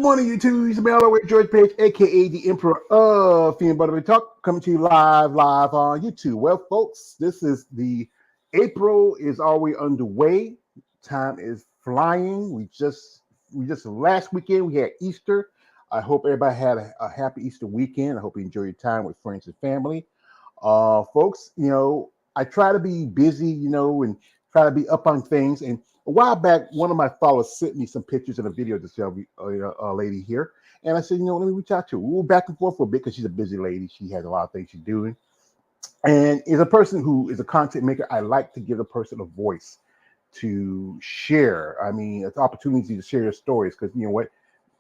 morning, YouTube. It's Mel with George Page, aka the Emperor of Female Butterfly Talk, coming to you live on YouTube. Well, folks, this is the April is already underway. Time is flying. We just last weekend we had Easter. I hope everybody had a happy Easter weekend. I hope you enjoy your time with friends and family. Folks, I try to be busy, and try to be up on things. And a while back, one of my followers sent me some pictures and a video of this lady here. And I said, let me reach out to her. We were back and forth for a bit because she's a busy lady. She has a lot of things she's doing. And as a person who is a content maker, I like to give a person a voice to share. I mean, it's opportunity to share your stories because you know what?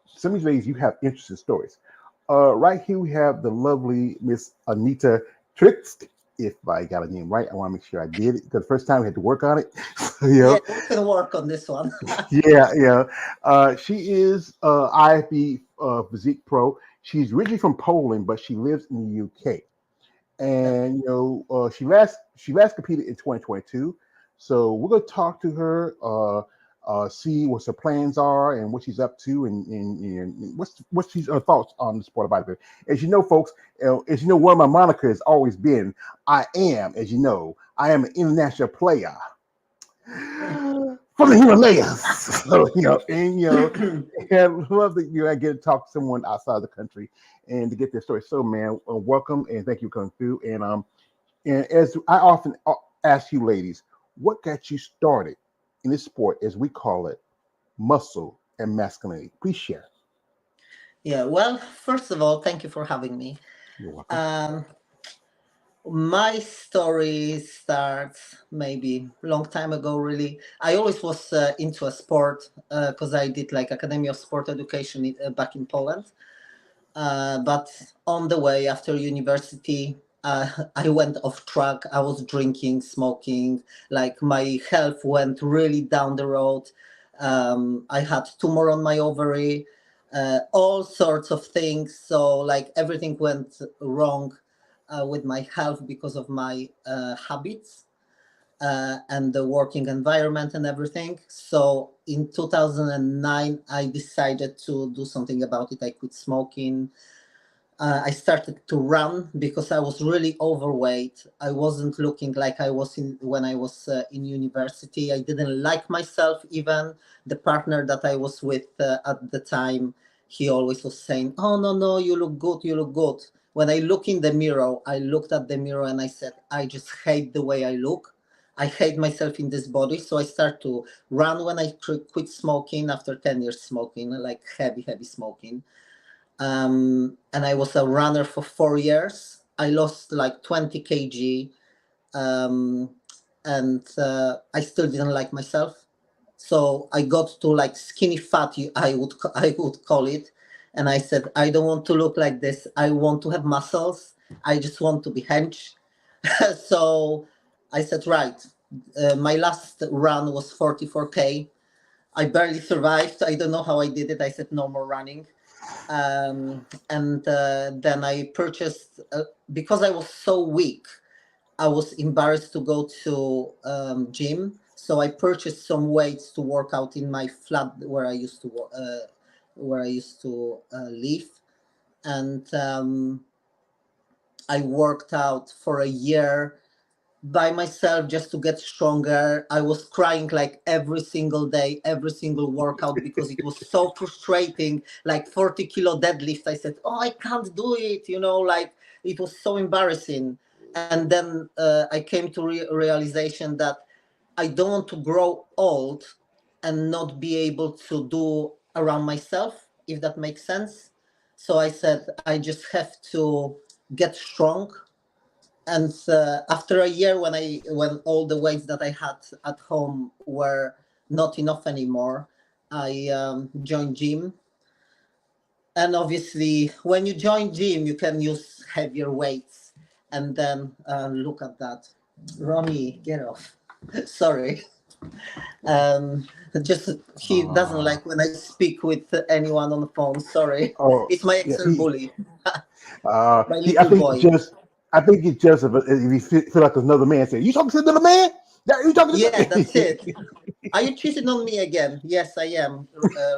Some of these ladies, you have interesting stories. Right here, we have the lovely Miss Anita Tryc. If I got a name right, I want to make sure I did it because the first time we had to work on it. Yeah, we can work on this one. Yeah. She is IFBB Physique Pro. She's originally from Poland, but she lives in the UK. And she last competed in 2022. So we're gonna talk to her, see what her plans are and what she's up to, and what's she's thoughts on the sport of bodybuilding. As you know, folks, one of my monikers has always been I am an international player from the Himalayas. So, and I love that I get to talk to someone outside the country and to get their story. So, man, welcome and thank you for coming through. And as I often ask you, ladies, what got you started in this sport, as we call it, muscle and masculinity? Please share. Yeah, well, first of all, thank you for having me. You're welcome. My story starts maybe a long time ago, really. I always was into a sport because I did like Academy of Sport Education back in Poland. But on the way after university, I went off track. I was drinking, smoking, like my health went really down the road. I had tumor on my ovary, all sorts of things. So like everything went wrong with my health because of my habits and the working environment and everything. So in 2009, I decided to do something about it. I quit smoking. I started to run because I was really overweight. I wasn't looking like I was when I was in university. I didn't like myself even. The partner that I was with at the time, he always was saying, "Oh no, you look good, you look good." When I look in the mirror, I looked at the mirror and I said, "I just hate the way I look. I hate myself in this body." So I start to run when I quit smoking after 10 years smoking, like heavy smoking. And I was a runner for 4 years. I lost like 20 kg, um, and I still didn't like myself. So I got to like skinny fat, I would call it, and I said I don't want to look like this. I want to have muscles. I just want to be hench. So I said right. My last run was 44K. I barely survived. I don't know how I did it. I said no more running. And then I purchased because I was so weak. I was embarrassed to go to gym, so I purchased some weights to work out in my flat where I used to live, and I worked out for a year by myself just to get stronger. I was crying like every single day, every single workout because it was so frustrating. Like 40-kilo deadlift, I said, "Oh, I can't do it." Like it was so embarrassing. And then I came to realization that I don't want to grow old and not be able to do around myself, if that makes sense. So I said, I just have to get strong. And after a year, when all the weights that I had at home were not enough anymore, I joined gym. And obviously when you join gym you can use heavier weights. And then look at that, Ronnie, get off. Sorry. um just he doesn't Uh, like when I speak with anyone on the phone. Sorry. oh, It's my yeah. ex bully. My He. I little think it's boy. just. I think it's just if you feel like another man saying, "You talking to another man? Yeah, you talking Yeah, that's to?" it. Are you cheating on me again? Yes, I am,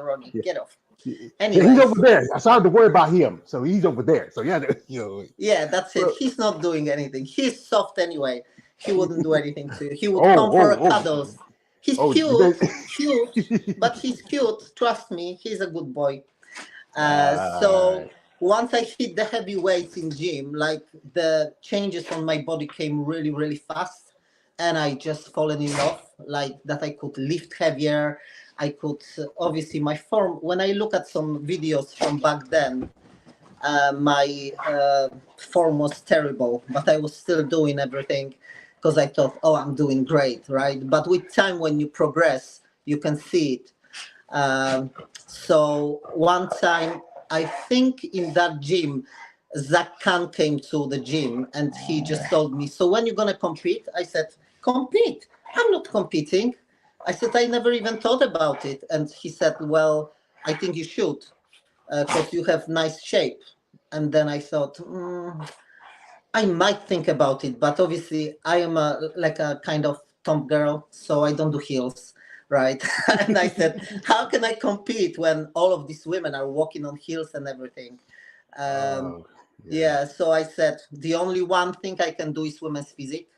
Ronnie. Yeah. Get off. Yeah, he's over Anyways, there. I started to worry about him, so he's over there. So yeah, yeah, that's it. well, He's not doing anything. He's soft anyway. He wouldn't do anything to you. He would oh, come for a oh, oh, cuddles. He's oh, you cute, cute, guys. but he's cute. Trust me, he's a good boy. So Alright. once I hit the heavy weights in gym, like the changes on my body came really, really fast, and I just fallen in love. Like that, I could lift heavier. I could obviously my form. When I look at some videos from back then, my form was terrible, but I was still doing everything because I thought, oh, I'm doing great, right? But with time, when you progress, you can see it. Um, so one time, I think in that gym, Zach Khan came to the gym and he just told me, so when you're going to compete? I said, compete? I'm not competing. I said, I never even thought about it. And he said, well, I think you should because you have nice shape. And then I thought, I might think about it, but obviously I am like a kind of tomb girl, so I don't do heels, right? And I said, how can I compete when all of these women are walking on heels and everything? Um, Oh, yeah. yeah, so I said, the only one thing I can do is women's physique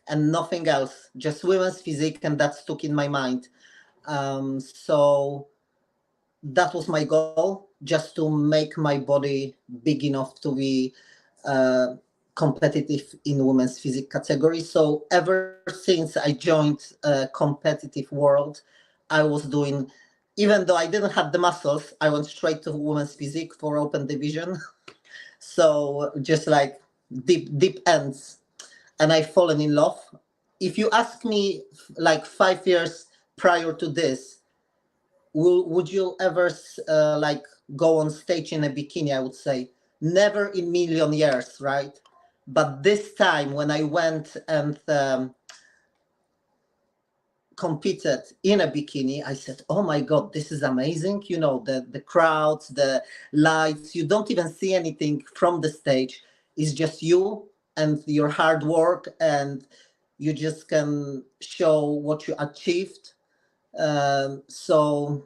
and nothing else, just women's physique, and that stuck in my mind. So that was my goal, just to make my body big enough to be uh, competitive in women's physique category. So ever since I joined competitive world, I was doing, even though I didn't have the muscles, I went straight to women's physique for open division. So just like deep ends, and I've fallen in love. If you ask me, like 5 years prior to this, would you ever like go on stage in a bikini? I would say never in million years, right? But this time when I went and competed in a bikini, I said, oh my god, this is amazing. You know, the crowds, the lights, you don't even see anything from the stage. It's just you and your hard work, and you just can show what you achieved. So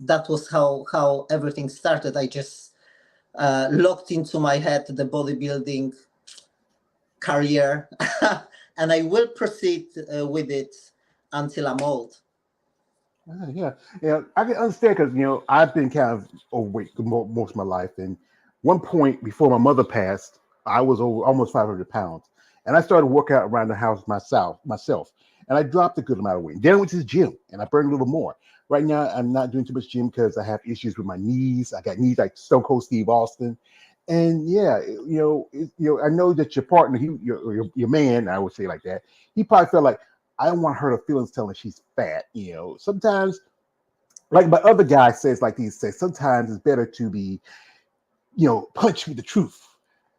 that was how everything started. I just locked into my head the bodybuilding career, and I will proceed with it until I'm old. Yeah, yeah. I can understand because I've been kind of overweight most of my life, and one point before my mother passed, I was over almost 500 pounds, and I started working out around the house myself, and I dropped a good amount of weight. Then I went to the gym, and I burned a little more. Right now, I'm not doing too much gym because I have issues with my knees. I got knees like Stone Cold Steve Austin, and yeah, I know that your partner, your man, I would say like that, he probably felt like I don't want her to feelings telling she's fat. Sometimes, like my other guy says, like he says, sometimes it's better to be, punched with the truth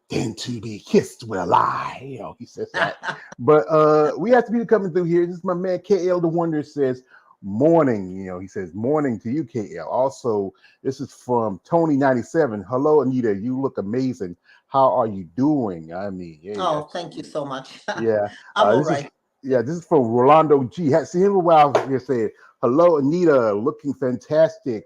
than to be kissed with a lie. He says that. But we have to be coming through here. This is my man KL the Wonder says, morning. He says, morning to you, KL. Also, this is from Tony97. Hello, Anita. You look amazing. How are you doing? I mean, yeah, Oh, thank you so much. yeah. I'm all This is right. this is from Rolando G. Had seen him a while here saying, hello, Anita, looking fantastic.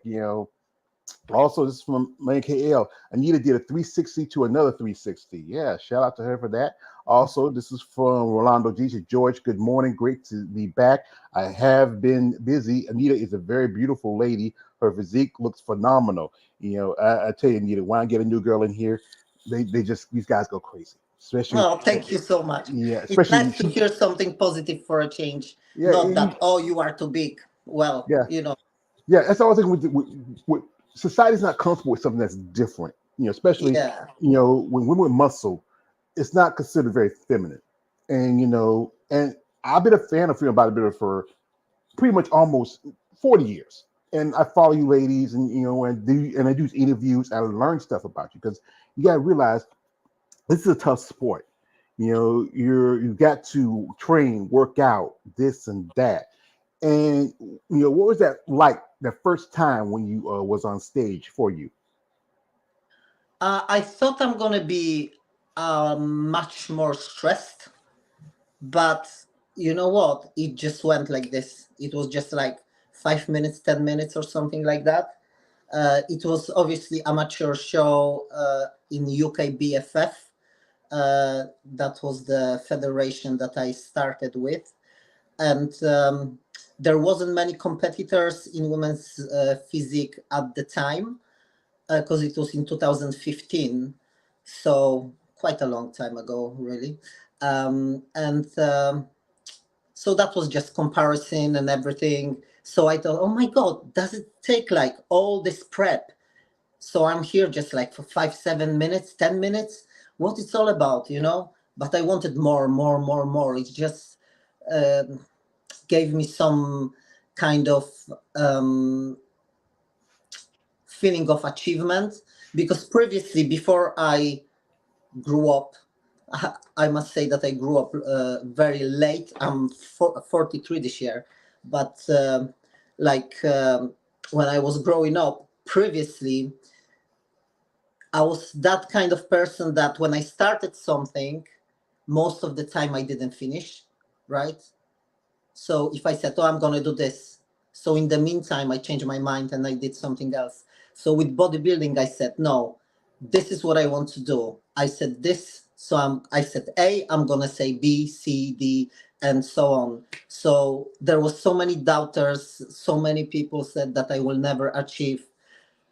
Also, this is from Lane KL. Anita did a 360 to another 360. Yeah, shout out to her for that. Also, this is from Rolando G. Said, George, good morning. Great to be back. I have been busy. Anita is a very beautiful lady. Her physique looks phenomenal. I tell you, Anita, when I get a new girl in here, they just, these guys go crazy. Especially, Oh, thank you so much. yeah, It's especially nice to she, hear something positive for a change, yeah, not that, oh, you are too big. Well, yeah. Yeah, that's all I think. With society's not comfortable with something that's different. Especially yeah. when women with muscle, it's not considered very feminine. And I've been a fan of female bodybuilder for pretty much almost 40 years. And I follow you ladies, and I do interviews. And I learn stuff about you because you got to realize this is a tough sport. You got to train, work out, this and that. And what was that like the first time when you was on stage for you? I thought I'm going to be much more stressed, but you know what? It just went like this. It was just like 5 minutes, 10 minutes, or something like that. It was obviously amateur show in UK BFF. That was the federation that I started with, and there wasn't many competitors in women's physique at the time because it was in 2015, so quite a long time ago, really. And so that was just comparison and everything. So I thought, oh my God, does it take like all this prep? So I'm here just like for 5, 7 minutes, 10 minutes. What it's all about, you know? But I wanted more, more, more, more. It just um gave me some kind of um, feeling of achievement because previously, before I grew up, I must say that I grew up very late. I'm 43 this year, but like when I was growing up previously, I was that kind of person that when I started something, most of the time I didn't finish, right? So if I said, "Oh, I'm gonna do this," so in the meantime I changed my mind and I did something else. So with bodybuilding, I said, "No, this is what I want to do." I said this, so I said A, I'm gonna say B, C, D, and so on. So there was so many doubters, so many people said that I will never achieve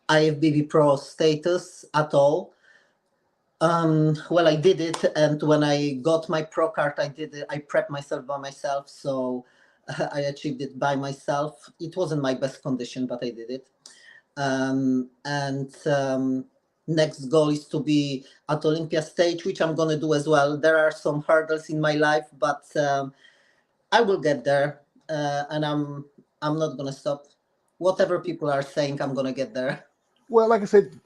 IFBB Pro status at all. Well, I did it, and when I got my pro card, I did it. I prepped myself by myself, so I achieved it by myself. It wasn't my best condition, but I did it. And next goal is to be at Olympia stage, which I'm gonna do as well. There are some hurdles in my life, but I will get there, and I'm not gonna stop. Whatever people are saying, I'm gonna get there. Well, like I said,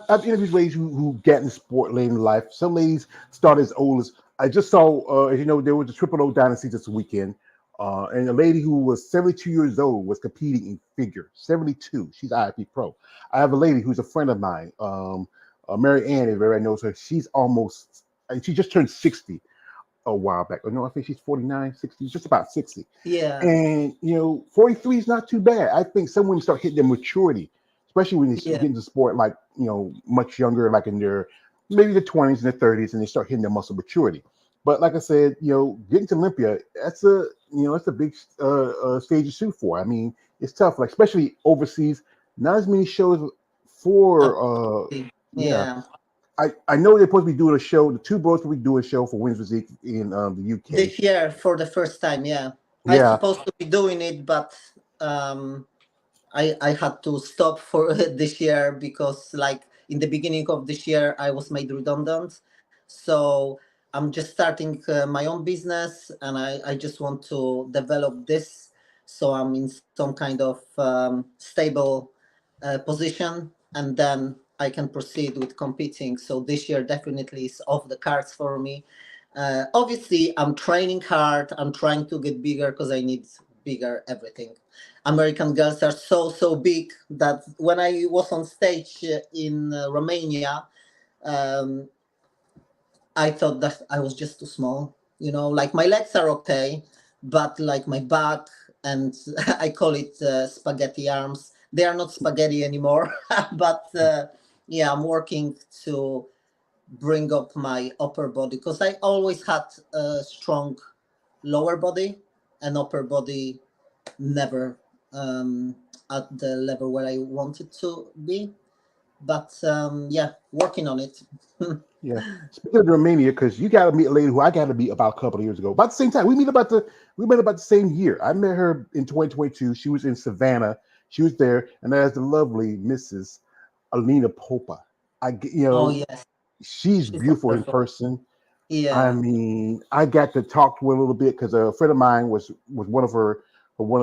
I've interviewed ladies who get in the sport late in life. Some ladies start as old as I just saw. As you know, there was a Triple O Dynasty this weekend, and a lady who was 72 years old was competing in figure. 72. She's IFP Pro. I have a lady who's a friend of mine, Mary Ann. If everybody knows her, she's almost. She just turned 60 a while back. Oh no, I think she's 49, 60, just about 60. Yeah, And 43 is not too bad. I think someone start hitting their maturity, especially when they yeah. get into sport like much younger, like in their maybe the 20s and the 30s, and they start hitting their muscle maturity. But like I said, getting to Olympia, that's a big stage to shoot for. I mean, it's tough, like especially overseas. Not as many shows for yeah. Yeah. I know they're supposed to be doing a show. The two bros will be doing a show for Women's Physique in the UK. This year for the first time, yeah. I Yeah, supposed to be doing it, but um I had to stop for this year because like in the beginning of this year I was made redundant. So I'm just starting my own business and I just want to develop this so I'm in some kind of stable position and then I can proceed with competing. So this year definitely is off the cards for me. Obviously, I'm training hard. I'm trying to get bigger because I need bigger everything. American girls are so big that when I was on stage in Romania, um, I thought that I was just too small. You know, like my legs are okay, but like my back and I call it spaghetti arms. They are not spaghetti anymore, but yeah, I'm working to bring up my upper body because I always had a strong lower body and upper body never at the level where I wanted to be. But yeah, working on it. yeah. Speaking of Romania, because you got to meet a lady who I got to meet about a couple of years ago. About the same time, we met about the same year. I met her in 2022. She was in Savannah. She was there, and that's the lovely Mrs. Alina Popa. Oh yes, She's she's beautiful in wonderful. person. I Yeah, mean, I got to talk to her a little bit because a friend of mine was one of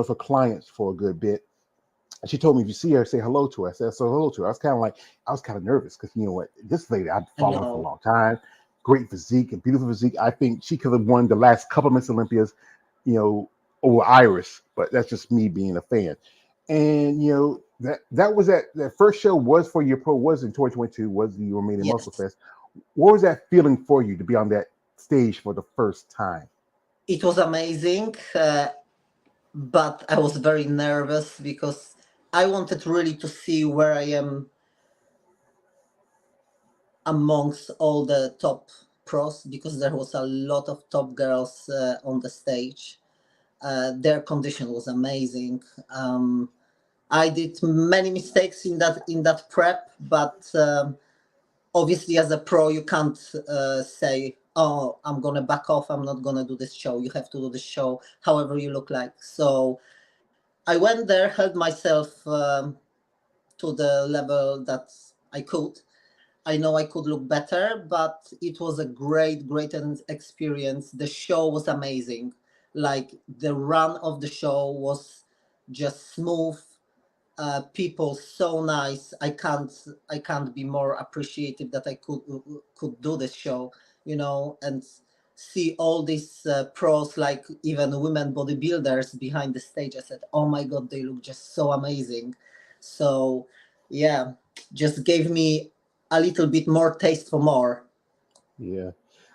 her clients for a good bit. And she told me if you see her, say hello to her. I said so hello to her. I was kind of nervous because you know what, this lady I've I followed her for a know. long time. Great physique and beautiful physique. I think she could have won the last couple of Miss Olympias, over Iris, but that's just me being a fan. And that was that first show was for your pro was in 2022 was the Romanian Muscle Yes, Fest. What was that feeling for you to be on that stage for the first time? it was amazing, but I was very nervous because I wanted really to see where I am amongst all the top pros, because there was a lot of top girls on the stage. Their condition was amazing. I did many mistakes in that prep, but obviously as a pro you can't say, oh, I'm gonna back off, I'm not gonna do this show. You have to do the show however you look like. So I went there, held myself to the level that I could. I know I could look better, but it was a great experience. The show was amazing. Like the run of the show was just smooth. People so nice. I can't be more appreciative that I could do this show, and see all these pros, like even women bodybuilders behind the stage. I said, oh my god, they look just so amazing. So yeah, just gave me a little bit more taste for more. Yeah.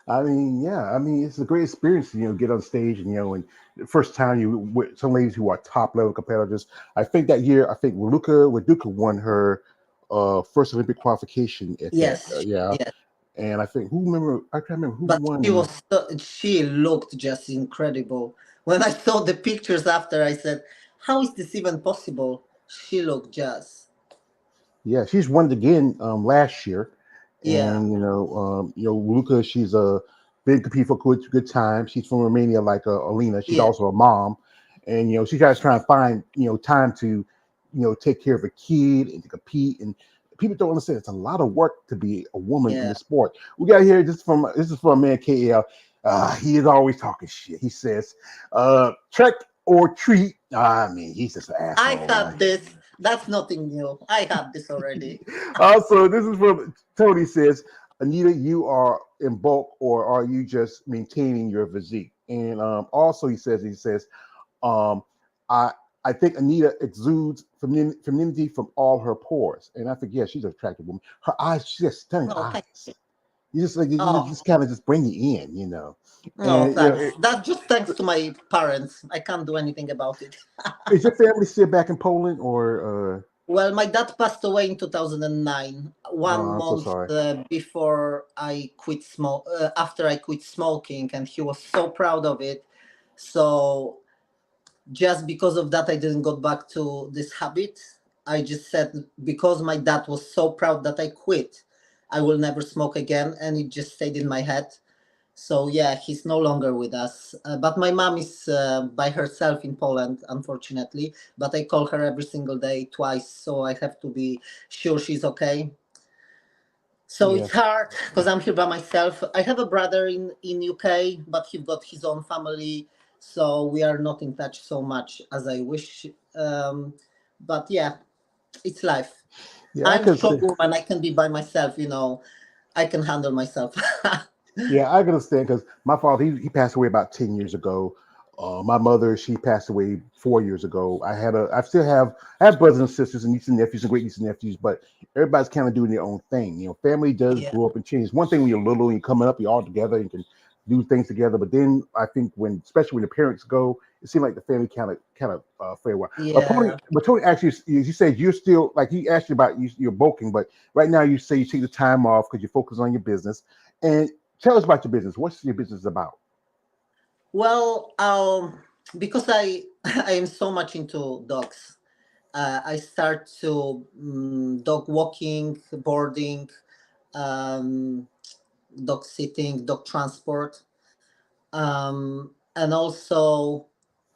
I mean, it's a great experience to, get on stage and, and the first time you with some ladies who are top level competitors. I think that year, I think Waduka won her first Olympic qualification at that. Yes, Yeah. yes. And I can't remember who But won. she looked just incredible. When I saw the pictures after, I said, how is this even possible? She looked just, Yeah, she's won it again last year, yeah, and Luca, she's been competing for good time. She's from Romania, like Alina. She's yeah, also a mom, and she tries to try and find time to take care of a kid and to compete. And people don't understand it's a lot of work to be a woman in yeah. the sport. We got here this is from a man KL. He is always talking shit. He says, "Trek or treat." I mean, he's just an I asshole, man. had this. That's nothing new. I had this already. Also, this is from Tony says, Anita, you are in bulk or are you just maintaining your physique? And also he says, um, I I think Anita exudes femininity from all her pores. And I think, yeah, she's an attractive woman. Her eyes, she has stunning Oh, thank eyes. You just like you Oh, just kind of just bring you in. no, And thanks. That's just thanks to my parents. I can't do anything about it. is your family still back in Poland or Well, my dad passed away in 2009, one I'm so month sorry. before I quit after I quit smoking, and he was so proud of it. So just because of that, I didn't go back to this habit. I just said, because my dad was so proud that I quit, I will never smoke again, and it just stayed in my head. So yeah, he's no longer with us. But my mom is by herself in Poland, unfortunately. But I call her every single day, twice, so I have to be sure she's okay. So Yeah. it's hard because I'm here by myself. I have a brother in UK, but he got his own family, so we are not in touch so much as I wish. But yeah, it's life. Yeah, I I'm could strong say. woman. I can be by myself. I can handle myself. Yeah, I can understand because my father he passed away about 10 years ago. My mother she passed away 4 years ago. I still have brothers and sisters and nieces and nephews and great nieces and nephews, but everybody's kind of doing their own thing. Family does Yeah, grow up and change. One thing when you're little and you're coming up, you're all together and can do things together. But then I think especially when the parents go, it seems like the family kind of farewell. yeah. But Tony, actually, you said you're still like he asked you about you're bulking, but right now you say you take the time off because you focus on your business. And tell us about your business. What's your business about? Well, because I I am so much into dogs. I start to dog walking, boarding, um, dog sitting, dog transport, and also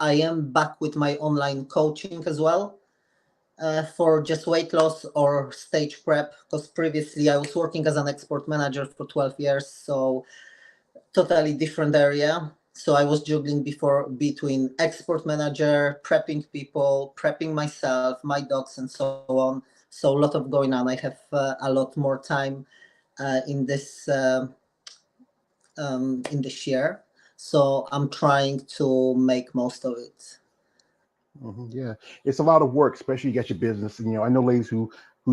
I am back with my online coaching as well, for just weight loss or stage prep. Because previously I was working as an export manager for 12 years, so totally different area. So I was juggling before between export manager, prepping people, prepping myself, my dogs, and so on. So a lot of going on. I have a lot more time in this year. So I'm trying to make most of it. Yeah, it's a lot of work, especially you got your business. And, I know ladies who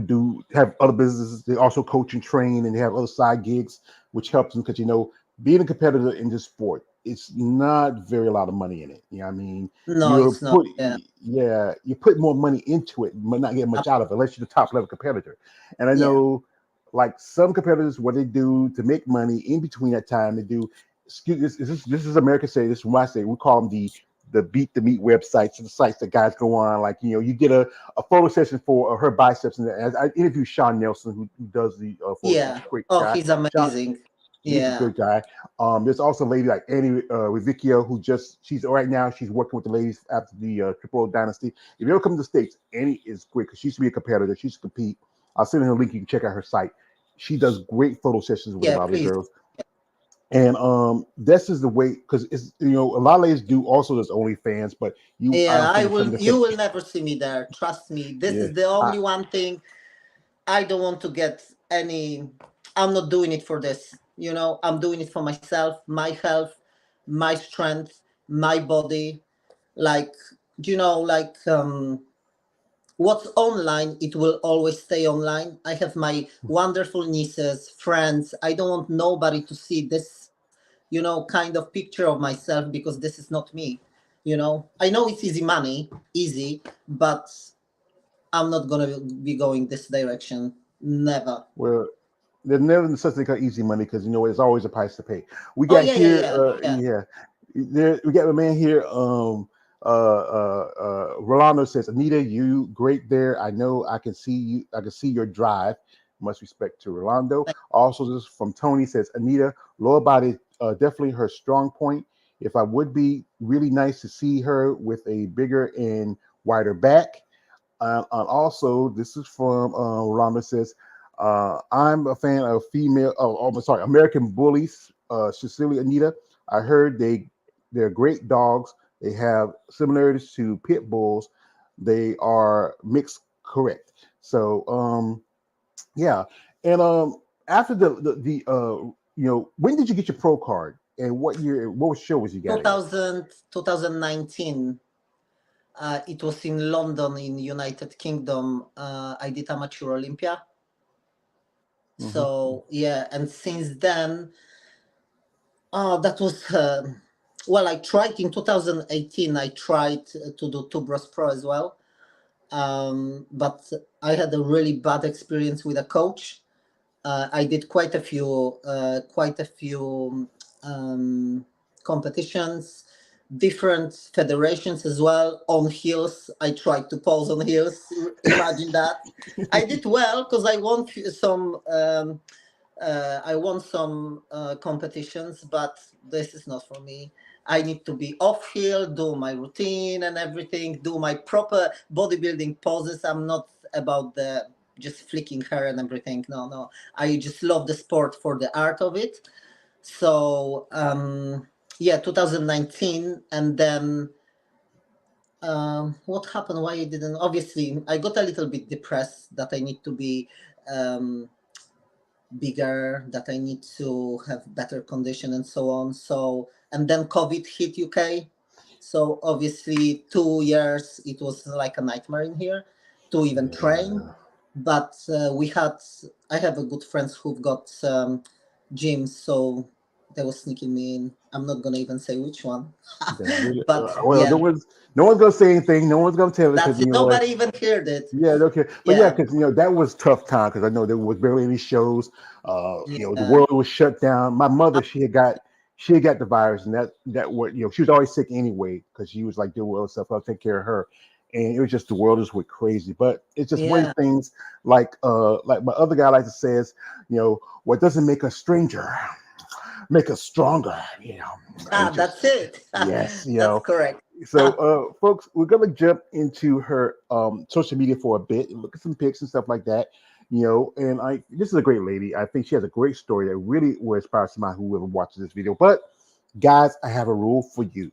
do have other businesses. They also coach and train, and they have other side gigs, which helps them because being a competitor in this sport. it's not very a lot of money in it. You know what I mean? No, You're it's not. put Yeah, yeah, you put more money into it, but not get much out of it unless you're the top level competitor. And I yeah, know like some competitors, what they do to make money in between that time, they do. Excuse this is American say this is when I say we call them the beat the meat websites, the sites that guys go on. Like you get a photo session for her biceps, and as I interviewed Sean Nelson, who does the photo session, yeah. great Oh, guy. he's Sean, amazing. he's a Yeah, good guy. There's also a lady like Annie Rivicchio who she's right now she's working with the ladies after the Triple O Dynasty. If you ever come to the States, Annie is great because she used to be a competitor. She used to compete. I'll send her a link. You can check out her site. She does great photo sessions with a yeah. lot of the Please. girls. And this is the way because it's a lot of ladies do also there's OnlyFans, but I Yeah, don't I think it's will. something that's You gonna will never see me there. Trust me. This yeah. is the I, only one thing I don't want to get any. I'm not doing it for this. I'm doing it for myself, my health, my strength, my body. Like, what's online, it will always stay online. I have my wonderful nieces, friends. I don't want nobody to see this, kind of picture of myself because this is not me. I know it's easy money, easy, but I'm not gonna be going this direction. Never. well, there's never such thing called easy money because there's always a price to pay. We Oh got yeah, yeah, here, yeah, yeah. yeah, we got a man here. Rolando says, Anita, you great there. I know I can see you. I can see your drive. Much respect to Rolando. Also, this is from Tony says, Anita, lower body definitely her strong point. If I would be really nice to see her with a bigger and wider back. And also, this is from Rhonda says, I'm a fan of female, I'm sorry, American Bullies, Cecilia Anita. I heard they're great dogs. They have similarities to pit bulls. They are mixed correct. So, yeah. And after when did you get your pro card and what year, what show was you got it at? 2019. It was in London, in United Kingdom. I did amateur Olympia. Hmm. So yeah, and since then, that was well. I tried in 2018. I tried to do Tubros Pro as well, but I had a really bad experience with a coach. I did quite a few competitions, different federations as well on hills. I tried to pose on hills. Imagine that. I did well because I won some competitions, but this is not for me. I need to be off hill, do my routine and everything, do my proper bodybuilding poses. I'm not about the just flicking hair and everything. No, no. I just love the sport for the art of it. So yeah, 2019, and then what happened? Why I didn't? Obviously, I got a little bit depressed that I need to be um, bigger, that I need to have better condition and so on. So, and then COVID hit UK. So obviously 2 years, it was like a nightmare in here to even train. Yeah. But I have a good friends who've got gyms, so they were sneaking me in. I'm not gonna even say which one. That's really But well. yeah, No one's gonna say anything. No one's gonna tell it because that's it. Nobody even heard it. yeah, okay, but yeah, Yeah, because that was tough time because I know there was barely any shows. The yeah. world was shut down. My mother, she had got the virus, and that what she was always sick anyway because she was like doing well stuff. I'll take care of her, and it was just the world just went crazy. But it's just one of Yeah. the things like my other guy like to says, what doesn't make us stranger, make us stronger. Ah, It just that's yes, it. That's correct. so, folks, we're gonna jump into her social media for a bit and look at some pics and stuff like that. And this is a great lady. I think she has a great story that really will inspire somebody whoever watches this video. But guys, I have a rule for you.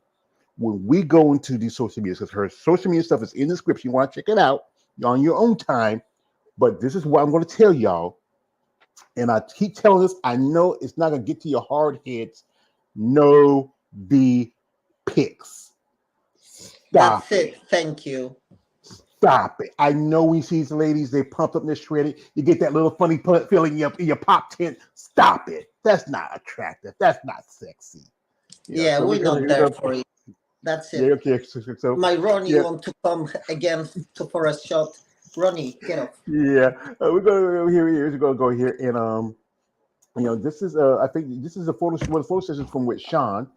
When we go into these social media, because her social media stuff is in the description, you want to check it out on your own time. But this is what I'm going to tell y'all, and I keep telling this. I know it's not going to get to your hard heads. No the pics. That's Stop it. it. Thank you. Stop it. I know we see these ladies, they pumped up and they're shredded. You get that little funny feeling in your pop tent. Stop it. That's not attractive. That's not sexy. Yeah, Yeah, so we're not we're there gonna for it. That's yeah, it. okay. So My Ronnie yeah, want to come again for a shot. Ronnie, get off. yeah. We're gonna go here. We're gonna go here, and this is I think this is a photo one of the photo sessions from with Sean,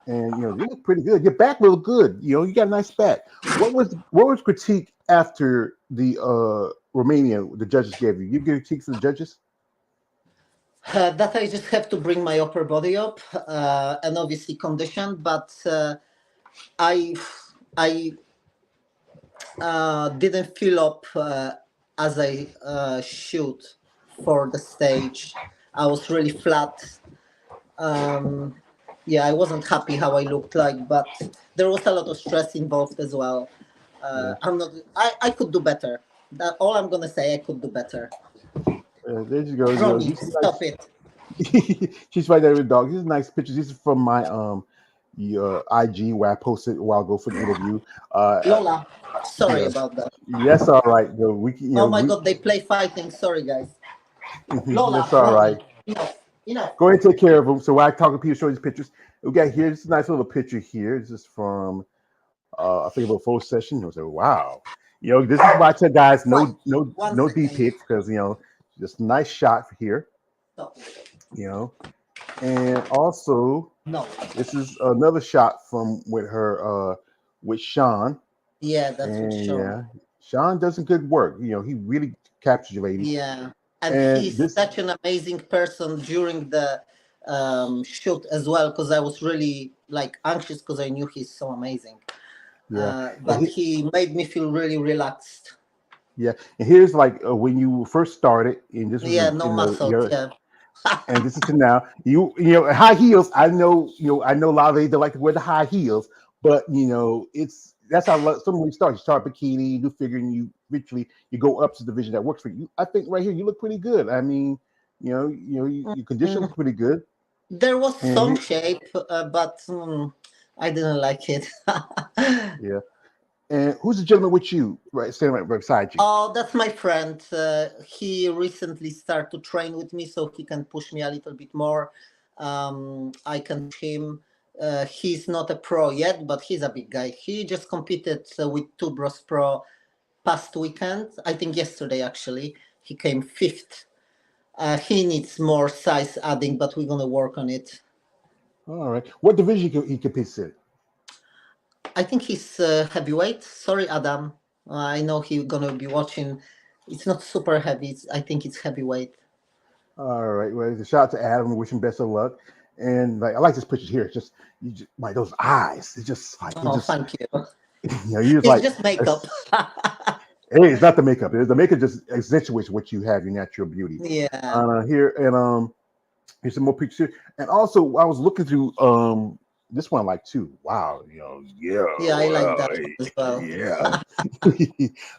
and you look pretty good. Your back look good. You got a nice back. What was critique after the Romania the judges gave you? You give critiques to the judges? That I just have to bring my upper body up, and obviously condition. But I I didn't fill up as I should for the stage. I was really flat. Um, yeah, I wasn't happy how I looked like, but there was a lot of stress involved as well. Yeah. I'm not. I could do better. That all I'm gonna say. I could do better. There you go. Ronnie, These are stop it. nice. She's right there with the dog. These are nice pictures. These are from my your IG where I posted a while ago for the interview. Lola, sorry Yeah. about that. That's all right. Though we can, Oh my God, they play fighting. Sorry, guys. Lola, that's all right. Ronnie, enough, enough. Go ahead and take care of them. So while I talk to people, show these pictures. We got here. This is a nice little picture here. This is from I think about a photo session. I was like, wow. This is why I tell guys Why? One no D second. pics because just a nice shot here. Stop. You know, and also No. this is another shot from with Sean. Yeah, that's with And Sean. yeah, Sean does some good work. He really captures you, ladies. Yeah, and And he's this, such an amazing person during the shoot as well. Because I was really like anxious because I knew he's so amazing. yeah, and But he made me feel really relaxed. yeah, and here's like when you first started, and this was Yeah, no in the muscles. Yeah. and this is to now. High heels. I know, I know a lot of ladies that like to wear the high heels, but that's how some start. You start bikini, you do figure, and you eventually you go up to the division that works for you. I think right here you look pretty good. I mean, your condition Mm, looks pretty good, there was some and shape, but I didn't like it. yeah. And who's the gentleman with you, right, standing right beside you? Oh, that's my friend. He recently started to train with me, so he can push me a little bit more. I can push him. He's not a pro yet, but he's a big guy. He just competed with two Bros Pro past weekend. I think yesterday actually. He came fifth. He needs more size adding, but we're gonna work on it. All right. What division he competes in? I think he's heavyweight. Sorry, Adam. I know he's gonna be watching. It's not super heavy. I think it's heavyweight. All right. Well, it's a shout out to Adam. Wish him best of luck. And like I like this picture here. It's just like those eyes. It's just like Oh, thank you. you're just It's like just makeup. hey, it's not the makeup. The makeup just accentuates what you have, your natural beauty. Yeah. Here and here's some more pictures. And also I was looking through this one like too. Wow, yeah, Yeah, I like well, that one as well. yeah.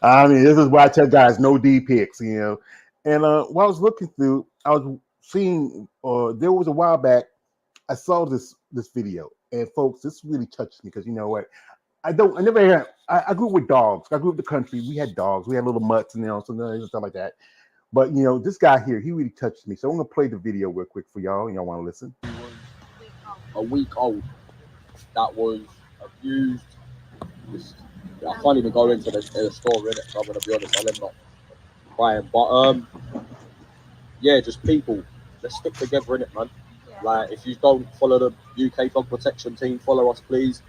I mean, this is why I tell guys no D pics. And while I was looking through, I was seeing there was a while back I saw this video, and folks, this really touched me because you know what? I never had. I grew up with dogs. I grew up in the country. We had dogs. We had little mutts and and stuff like that. But this guy here, he really touched me. So I'm gonna play the video real quick for y'all. Y'all want to listen? A week old that was abused. I can't even go into the store in it. So I'm gonna be honest. I'll end up crying. But yeah, just people. Let's stick together in it, man. Yeah. Like if you don't follow the UK dog protection team, follow us, please.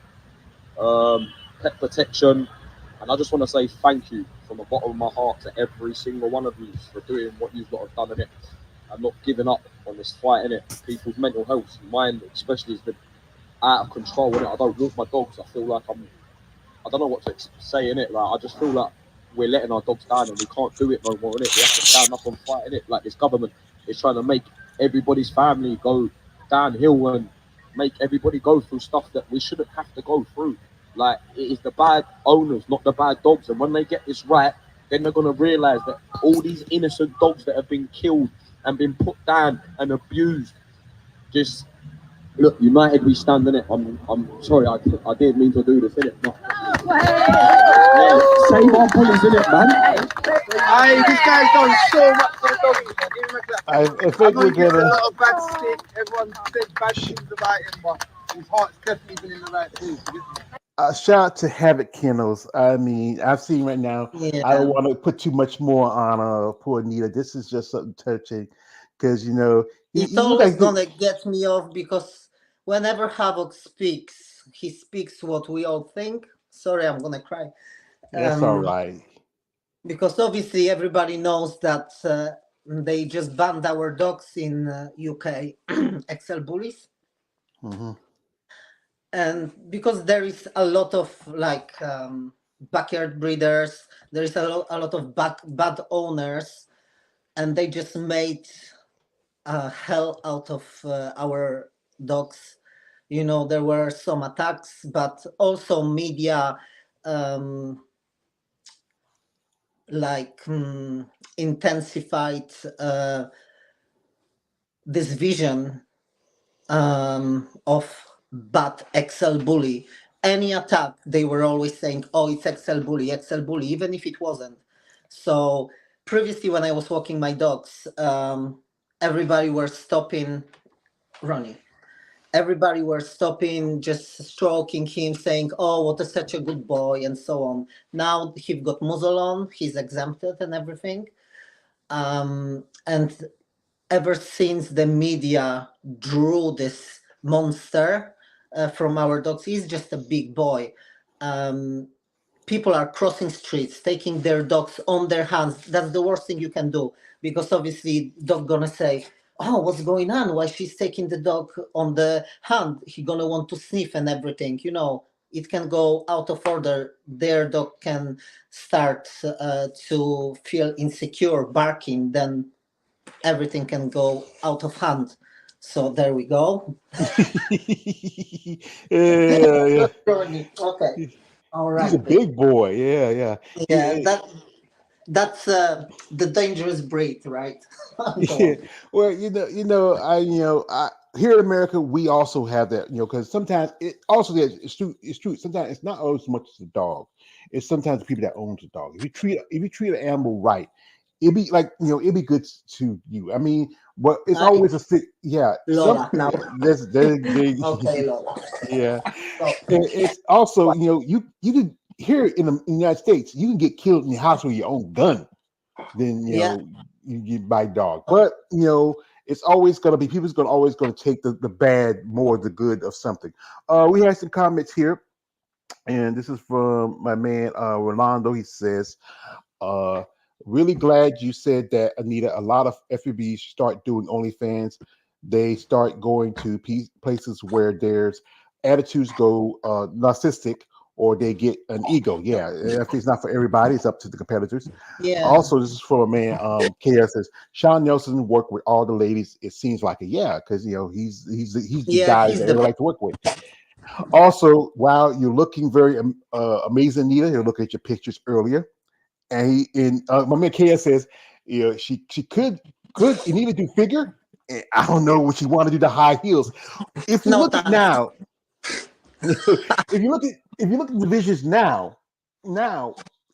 Pet protection. And I just want to say thank you from the bottom of my heart to every single one of you for doing what you've got to done in it and not giving up on this fight in it. People's mental health, mine especially, has been out of control in it. I don't walk my dogs. I feel like I don't know what to say in it. Like I just feel like we're letting our dogs down and we can't do it no more in it. We have to stand up and fight in it. Like this government is trying to make everybody's family go downhill and make everybody go through stuff that we shouldn't have to go through. Like it is the bad owners, not the bad dogs. And when they get this right, then they're gonna realise that all these innocent dogs that have been killed and been put down and abused, just look, united we stand in it. I'm sorry, I didn't mean to do this in it. No. Yeah, save our bullies in it, man. Aye, this guy's done so much for the doggies, man. Give him a clap. I I think know we're he gets a gonna. lot of bad stick. Everyone said bad things about him, but His heart's definitely been in the right place. Shout out to Havoc Kennels. I mean, I've seen right now. I don't Yeah. want to put too much more on poor Anita. This is just something touching because It's he look always like gonna get me off because whenever Havoc speaks, he speaks what we all think. Sorry, I'm gonna cry. that's all Um, right. because obviously everybody knows that they just banned our dogs in UK, XL bullies, Hmm. and because there is a lot of backyard breeders, there is a lot of bad owners, and they just made hell out of our dogs. There were some attacks, but also media um, like intensified this vision of bad XL bully. Any attack, they were always saying, "Oh, it's XL bully," even if it wasn't. So previously, when I was walking my dogs, everybody were stopping Ronnie. Everybody were stopping, just stroking him, saying, "Oh, what is such a good boy," and so on. Now he's got muzzle on, he's exempted and everything. And ever since the media drew this monster from our dogs, he's just a big boy. Um, People are crossing streets, taking their dogs on their hands. That's the worst thing you can do because obviously dog gonna say, "Oh, what's going on? Why she's taking the dog on the hand? He gonna want to sniff and everything." It can go out of order. Their dog can start to feel insecure, barking. Then everything can go out of hand. So there we go. Yeah, yeah. Okay. All He's a right. big boy. Yeah, yeah. Yeah, that's the dangerous breed, right? Go Yeah. on. Well, I here in America we also have that, because sometimes it also it's true. It's true. Sometimes it's not always so much the dog. It's sometimes the people that owns the dog. If you treat an animal right, it'd be like it'd be good to you. I mean, but it's I always yeah. Lola now. There's Okay, Lola. yeah. So, And it's also you can here in the United States you can get killed in your house with your own gun. Then yeah. you buy dog. But it's always gonna be people's gonna always gonna take the bad more the good of something. We have some comments here, and this is from my man Rolando. He says, uh really glad you said that, Anita. A lot of FBBs start doing OnlyFans. They start going to places where there's attitudes go narcissistic, or they get an ego. Yeah, if it's not for everybody, it's up to the competitors. Yeah. Also, this is for a man. KS says Sean Nelson worked with all the ladies. It seems like it, yeah, because he's the Yeah, guy he's that the everyone like to work with. Also, while you're looking very amazing, Anita, he'll look at your pictures earlier, and my man KS says, she could Anita do figure. And I don't know what she want to do the high heels. If you no look at thanks. now, if you look at divisions now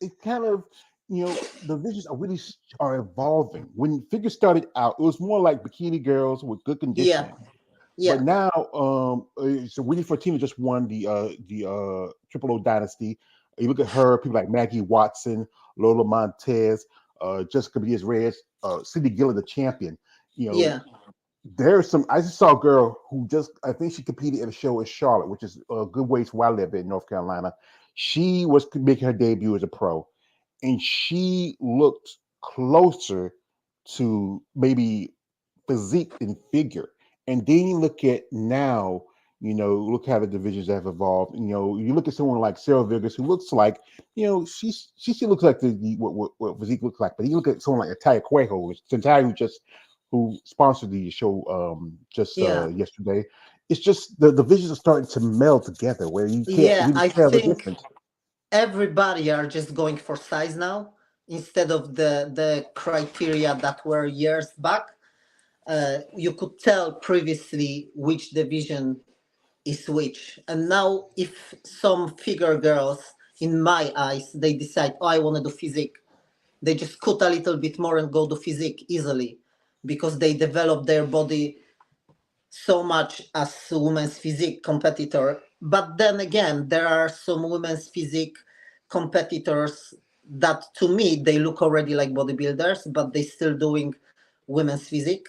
it kind of the divisions are really are evolving. When figures started out, it was more like bikini girls with good Yeah. conditioning. But Yeah. now, so Winnie Fortina just won the Triple O Dynasty. You look at her, people like Maggie Watson, Lola Montez, Jessica Diaz-Reyes, Cindy Gillett, the champion. You know, Yeah. there's some. I just saw a girl who I think she competed at a show in Charlotte, which is a good ways where I live in North Carolina. She was making her debut as a pro, and she looked closer to maybe physique than figure. And then you look at now, look how the divisions have evolved. You look at someone like Sarah Vigors, who looks like, she still looks like what physique looks like. But you look at someone like Taya Cuejo, who sponsored the show just Yeah. yesterday. It's just the divisions are starting to meld together where you can't Yeah. really I tell the think difference. everybody are just going for size now instead of the criteria that were years back. You could tell previously which division is which. And now, if some figure girls, in my eyes, they decide, "Oh, I want to do physique," they just cut a little bit more and go to physique easily because they develop their body so much as women's physique competitor. But then again, there are some women's physique competitors that to me they look already like bodybuilders, but they still doing women's physique.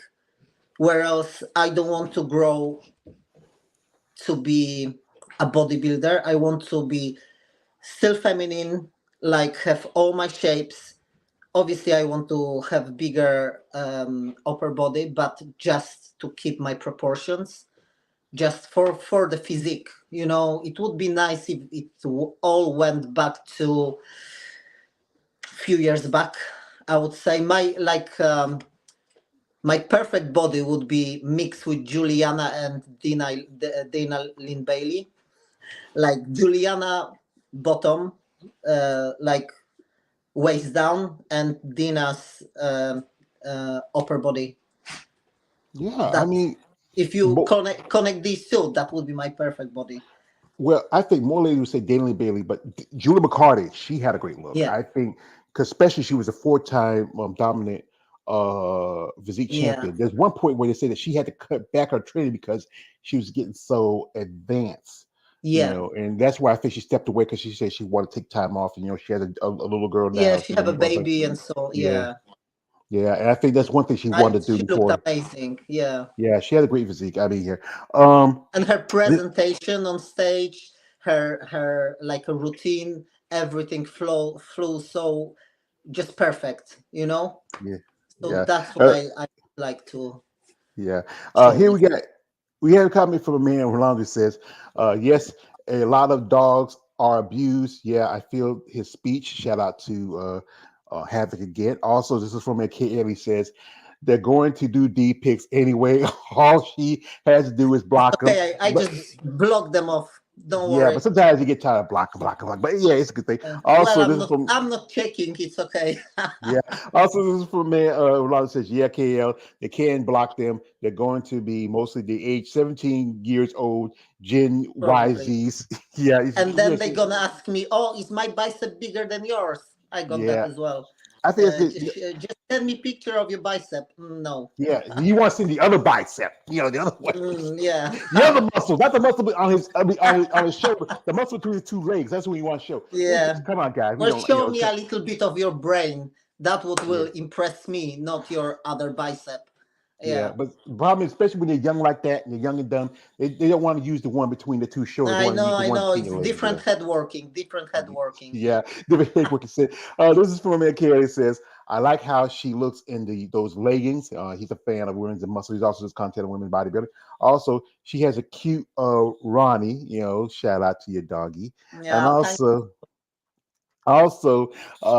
Whereas I don't want to grow to be a bodybuilder. I want to be still feminine, like have all my shapes. Obviously, I want to have bigger upper body, but just to keep my proportions, just for the physique. You know, it would be nice if it all went back to a few years back. I would say my perfect body would be mixed with Juliana and Dana Lynn Bailey. Like Juliana bottom, like waist down, and Dina's upper body. Yeah, I That mean, if you bo- connect these two, that would be my perfect body. well, I think more ladies would say Dana Bailey, but Julie McCarty, she had a great look. Yeah, I think, because especially she was a four-time dominant physique yeah, champion. There's one point where they say that she had to cut back her training because she was getting so advanced, yeah, and that's why I think she stepped away, because she said she wanted to take time off. And she has a little girl yeah. now. She She have a wants to, baby, and so yeah, yeah, yeah, and I think that's one thing she wanted to do she looked before. amazing. Yeah, Yeah, she had a great physique. I mean, here, um, and her this, presentation on stage, her like a routine, everything flew so just perfect. You know, yeah, so yeah. that's what I like to Yeah. show Here this. we have a comment from a man. Rolando says, yes, a lot of dogs are abused. Yeah, I feel his speech. Shout out to Havoc again. Also, this is from a K. Ellie says, they're going to do D pics anyway. All she has to do is block them. Okay, I But just block them off. Don't yeah, but worry. sometimes you get tired of blocking. But yeah, it's a good thing. Well, Also, this is from I'm not checking. It's okay. yeah. Also, this is from man. Rolando says, yeah, KL, they can block them. They're going to be mostly the age 17 years old, Gen Probably. YZs. Yeah, And then yes, they're gonna ask me, "Oh, is my bicep bigger than yours?" I got that yeah. as well. I think it's good. Just send me picture of your bicep. No. Yeah, you want to see the other bicep, the other one, Yeah. the other muscle, not the muscle on his, on his shoulder, the muscle between his two legs. That's what you want to show. Yeah. Come on, guys, we Well, don't, show me a little bit of your brain. That what yeah. will impress me, not your other bicep. Yeah, Yeah. but the problem is, especially when they're young like that and they're young and dumb, they don't want to use the one between the two shoulders. They want to use the I one know. between It's the legs. Yeah. different head working. Different head working. Yeah, what you said. This is from a man. Kerry says, "I like how she looks in those leggings. He's a fan of women's and muscle. He's also does content on women's bodybuilding. Also, she has a cute Ronnie. Shout out to your doggy. And Yeah. Thank. also,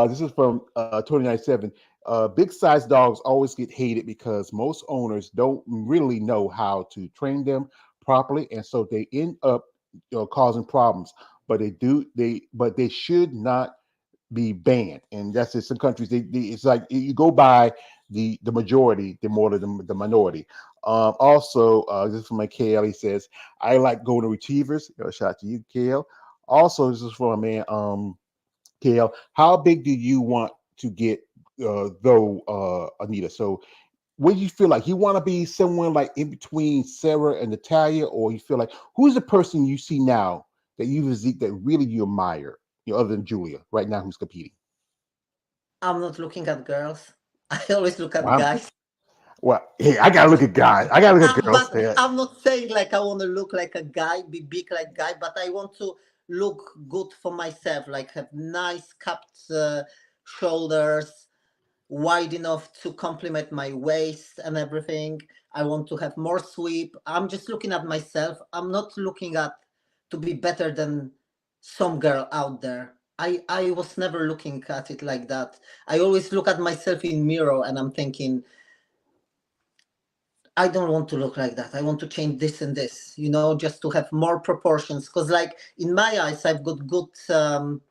this is from 2097. Big size dogs always get hated because most owners don't really know how to train them properly, and so they end up causing problems. But they should not be banned. And that's in some countries. It's like you go by the majority, the more than the minority. Also, this is from my KL. He says, "I like golden retrievers." Shout out to you, KL. Also, this is from a man. KL, how big do you want to get, Anita? So, what do you feel like? You want to be someone like in between Sarah and Natalia, or you feel like who's the person you see now that you physique that really you admire, other than Julia right now, who's competing? I'm not looking at girls. I always look at Wow. guys. Well, hey, I gotta look at guys. I gotta look at girls. But Yeah. I'm not saying like I want to look like a guy, be big like guy, but I want to look good for myself, like have nice cupped shoulders, wide enough to complement my waist and everything. I want to have more sweep. I'm just looking at myself. I'm not looking at to be better than some girl out there. I was never looking at it like that. I always look at myself in mirror and I'm thinking, I don't want to look like that. I want to change this and this, just to have more proportions. Because, like, in my eyes, I've got good um,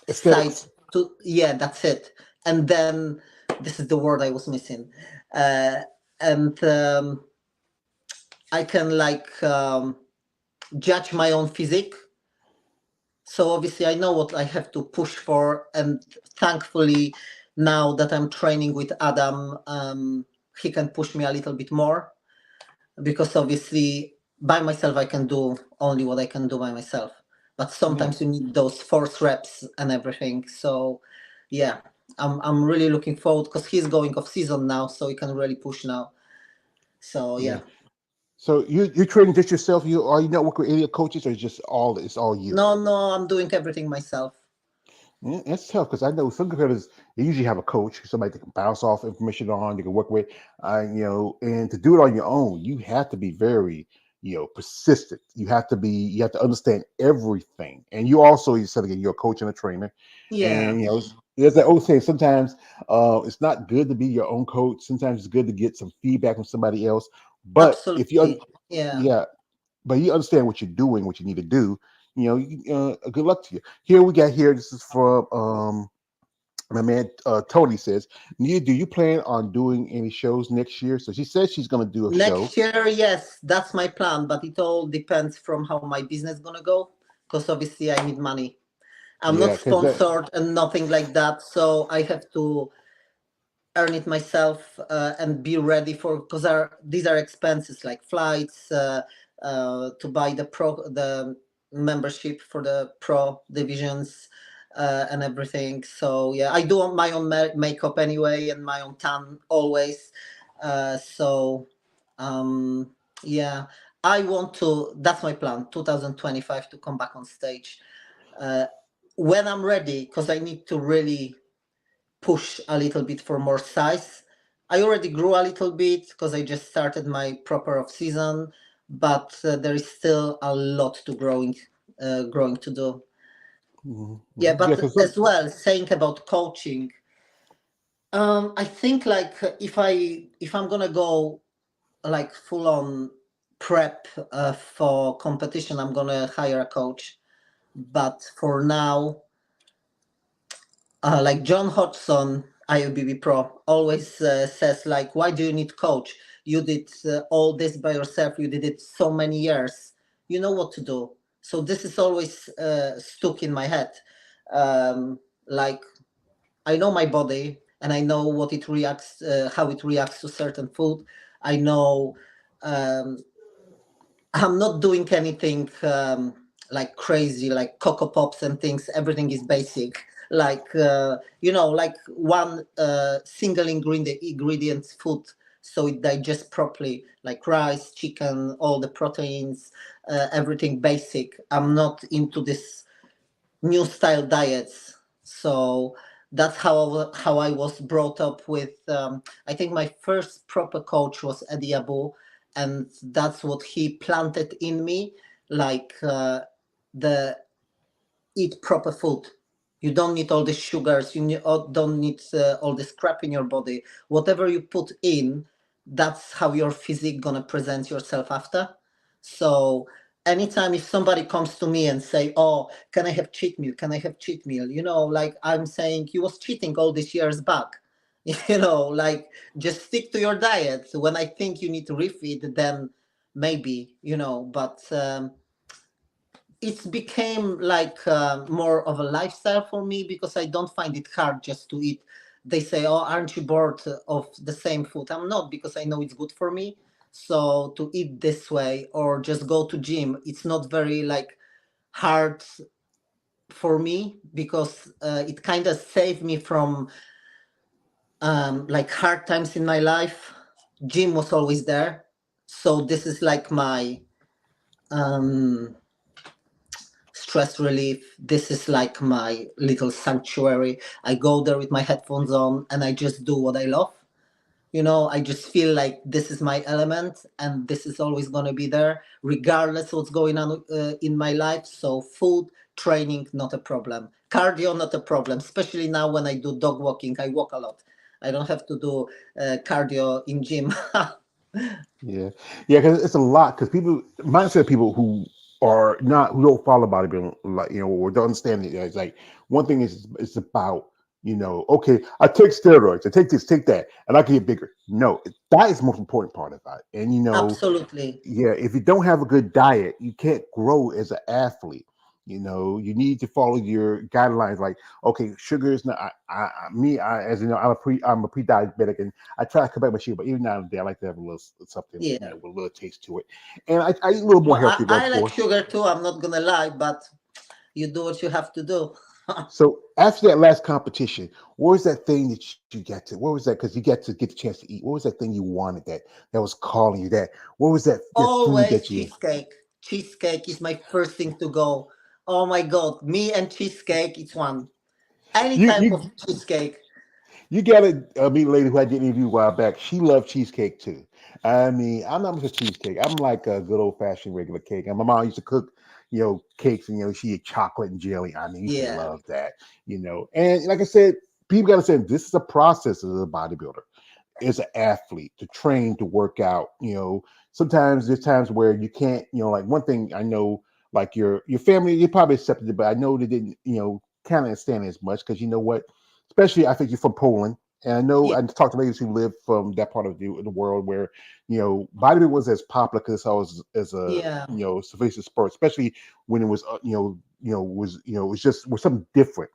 size Aesthetics. to, yeah, that's it. And then this is the word I was missing. Uh, and I can, like, judge my own physique. So obviously I know what I have to push for, and thankfully now that I'm training with Adam, he can push me a little bit more, because obviously by myself I can do only what I can do by myself. But Yeah. sometimes you need those force reps and everything. So yeah, I'm really looking forward, because he's going off season now, so he can really push now. So Yeah. yeah. So you're training just yourself. You are you not working with any coaches, or it's all you? No, I'm doing everything myself. Yeah, that's tough because I know some competitors they usually have a coach, somebody they can bounce off information on, they can work with, and to do it on your own, you have to be very, persistent. You have to understand everything, and you said again, you're a coach and a trainer, Yeah, and there's that old saying. Sometimes, it's not good to be your own coach. Sometimes it's good to get some feedback from somebody else. But if you, absolutely. Yeah. yeah, but you understand what you're doing, what you need to do. Good luck to you. Here we got here. This is from my man Tony says, "Nia, do you plan on doing any shows next year?" So she says she's going to do a show. Next year, yes, that's my plan, but it all depends from how my business gonna go, because obviously I need money. I'm not Yeah, because sponsored and nothing like that, so I have to earn it myself, and be ready for, because these are expenses like flights, to buy the membership for the pro divisions, and everything. So yeah, I do my own makeup anyway, and my own tan always. So yeah, I want to, that's my plan, 2025, to come back on stage, uh, when I'm ready, because I need to really push a little bit for more size. I already grew a little bit because I just started my proper off season, but there is still a lot to growing to do. Yeah, yeah, but because as well, saying about coaching, I think like, if I'm gonna go like full on prep, for competition, I'm gonna hire a coach. But for now, like John Hodgson, IFBB Pro, always says like, why do you need coach? You did all this by yourself. You did it so many years. You know what to do. So this is always stuck in my head. Like, I know my body, and I know what it reacts, how it reacts to certain food. I know, um, I'm not doing anything like crazy, like Cocoa Pops and things. Everything is basic, like like one single ingredient food, so it digests properly, like rice, chicken, all the proteins, everything basic. I'm not into this new style diets. So that's how I was brought up with. I think my first proper coach was Eddie Abu, and that's what he planted in me, like the eat proper food. You don't need all the sugars. Don't need all this crap in your body. Whatever you put in, that's how your physique gonna present yourself after. So anytime if somebody comes to me and say, "Oh, can I have cheat meal? Can I have cheat meal?" Like I'm saying, you was cheating all these years back. Like just stick to your diet. When I think you need to refeed, then maybe. But it's became like more of a lifestyle for me, because I don't find it hard just to eat. They say, "Oh, aren't you bored of the same food?" I'm not, because I know it's good for me. So to eat this way or just go to gym, it's not very like hard for me, because it kind of saved me from like hard times in my life. Gym was always there, so this is like my um stress relief. This is like my little sanctuary. I go there with my headphones on, and I just do what I love. I just feel like this is my element, and this is always going to be there regardless what's going on in my life. So food, training, not a problem. Cardio, not a problem, especially now when I do dog walking. I walk a lot. I don't have to do cardio in gym. yeah, yeah, because it's a lot. Because people, mindset of people who don't follow bodybuilding, like or don't understand it. It's like one thing is it's about okay, I take steroids, I take this, take that, and I can get bigger. No, that is the most important part of it. And Absolutely. yeah, if you don't have a good diet, you can't grow as an athlete. You know, you need to follow your guidelines. Like, okay, sugar is not. As you know, I'm a pre-diabetic, and I try to cut back my sugar, but even now and then, I like to have a little something, Yeah. with a little taste to it, and I eat a little more Well, healthy, I of like course. sugar too. I'm not gonna lie, but you do what you have to do. So after that last competition, what was that thing that you got to? What was that? Because you got to get the chance to eat. What was that thing you wanted that was calling you? That what was that food Always that you? cheesecake. Cheesecake is my first thing to go. Oh my god, me and cheesecake, it's one. Any You type you of cheesecake. You got to meet a lady who I did interview a while back. She loved cheesecake too. I mean, I'm not much of cheesecake. I'm like a good old fashioned regular cake. And my mom used to cook, cakes, and she had chocolate and jelly. I mean, I used to Yeah, love that. And like I said, people got to say this is a process as a bodybuilder, as an athlete to train to work out. Sometimes there's times where you can't. Like one thing I know, like your family, they probably accepted it, but I know they didn't. Kind of understand it as much because you know what, especially I think you're from Poland. And I know yeah, I talked to ladies who live from that part of the world where, bodybuilding was as popular because I was as a, yeah, surface sport, especially when it was, it was just was something different.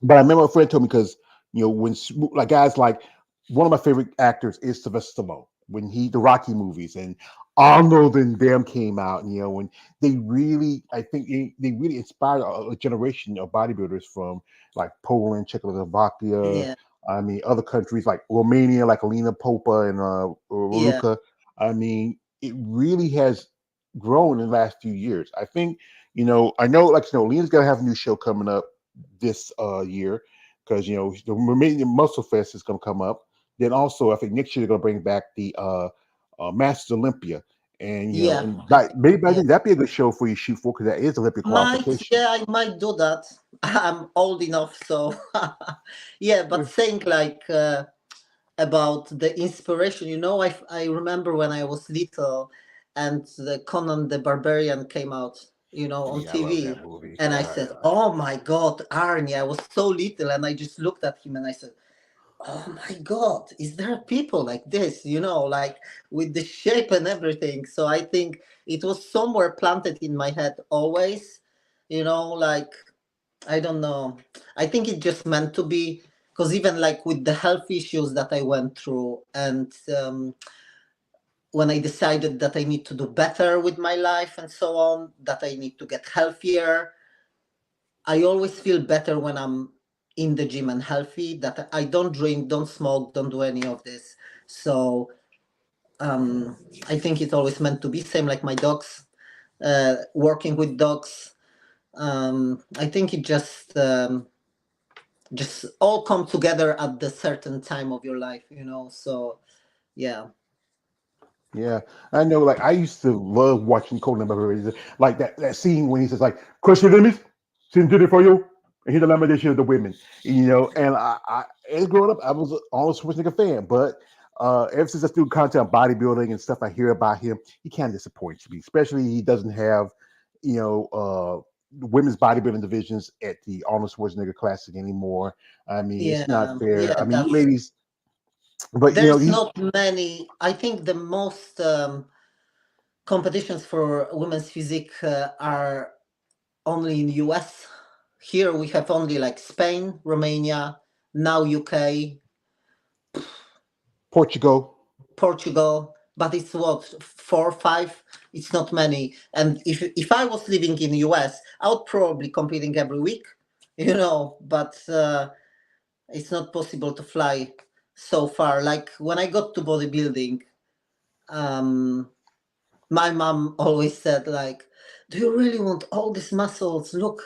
But I remember a friend told me because when like guys like one of my favorite actors is Sylvester Stallone when the Rocky movies and Arnold and them came out, and they really I think they really inspired a generation of bodybuilders from like Poland, Czechoslovakia. yeah, I mean, other countries like Romania, like Alina Popa and yeah, Raluca. I mean, it really has grown in the last few years. I think, I know, like, Lena's gonna have a new show coming up this year because the Romanian Muscle Fest is going to come up. Then also, I think next year they're going to bring back the Masters Olympia, and yeah, and maybe I yeah. think that'd be a good show for you to shoot for because that is Olympic Might, qualification. yeah, I might do that. I'm old enough, so yeah. But saying like about the inspiration, I remember when I was little, and the Conan the Barbarian came out, on Yeah, I love that TV, movie. and I said, "Oh my God, Arnie!" I was so little, and I just looked at him and I said, "Oh my God, is there people like this? Like with the shape and everything." So I think it was somewhere planted in my head always, like I don't know. I think it just meant to be because even like with the health issues that I went through, and when I decided that I need to do better with my life and so on, that I need to get healthier, I always feel better when I'm in the gym and healthy. That I don't drink, don't smoke, don't do any of this. So I think it's always meant to be same like my dogs, working with dogs. I think it just all come together at the certain time of your life. So yeah, Yeah, I know. Like I used to love watching Conan the Barbarian. Like that scene when he says like, "Crush your enemies, sin did it for you," and he's the lamentation of the women. And as growing up, I was an Arnold Schwarzenegger fan, but ever since I do content on bodybuilding and stuff, I hear about him. He kind of disappoints me, especially he doesn't have, women's bodybuilding divisions at the Arnold Schwarzenegger Classic anymore. I mean, it's not yeah, fair. I yeah. mean, you That's ladies, but there's he's not many. I think the most competitions for women's physique are only in US. Here we have only like Spain, Romania, now UK, Portugal. Portugal, but it's what, four, five? It's not many. And if I was living in US, I would probably competing every week, but it's not possible to fly so far. Like when I got to bodybuilding, um, my mom always said like, "Do you really want all these muscles? Look,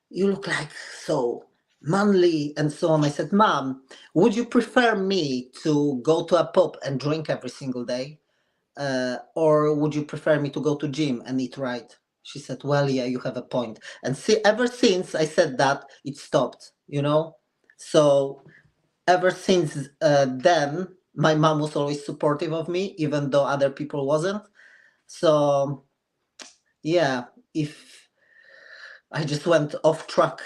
you look like so manly and so on." I said, "Mom, would you prefer me to go to a pub and drink every single day, or would you prefer me to go to gym and eat right?" She said, "Well, yeah, you have a point." And see, ever since I said that, it stopped. So ever since then, my mom was always supportive of me, even though other people wasn't. So yeah, if I just went off track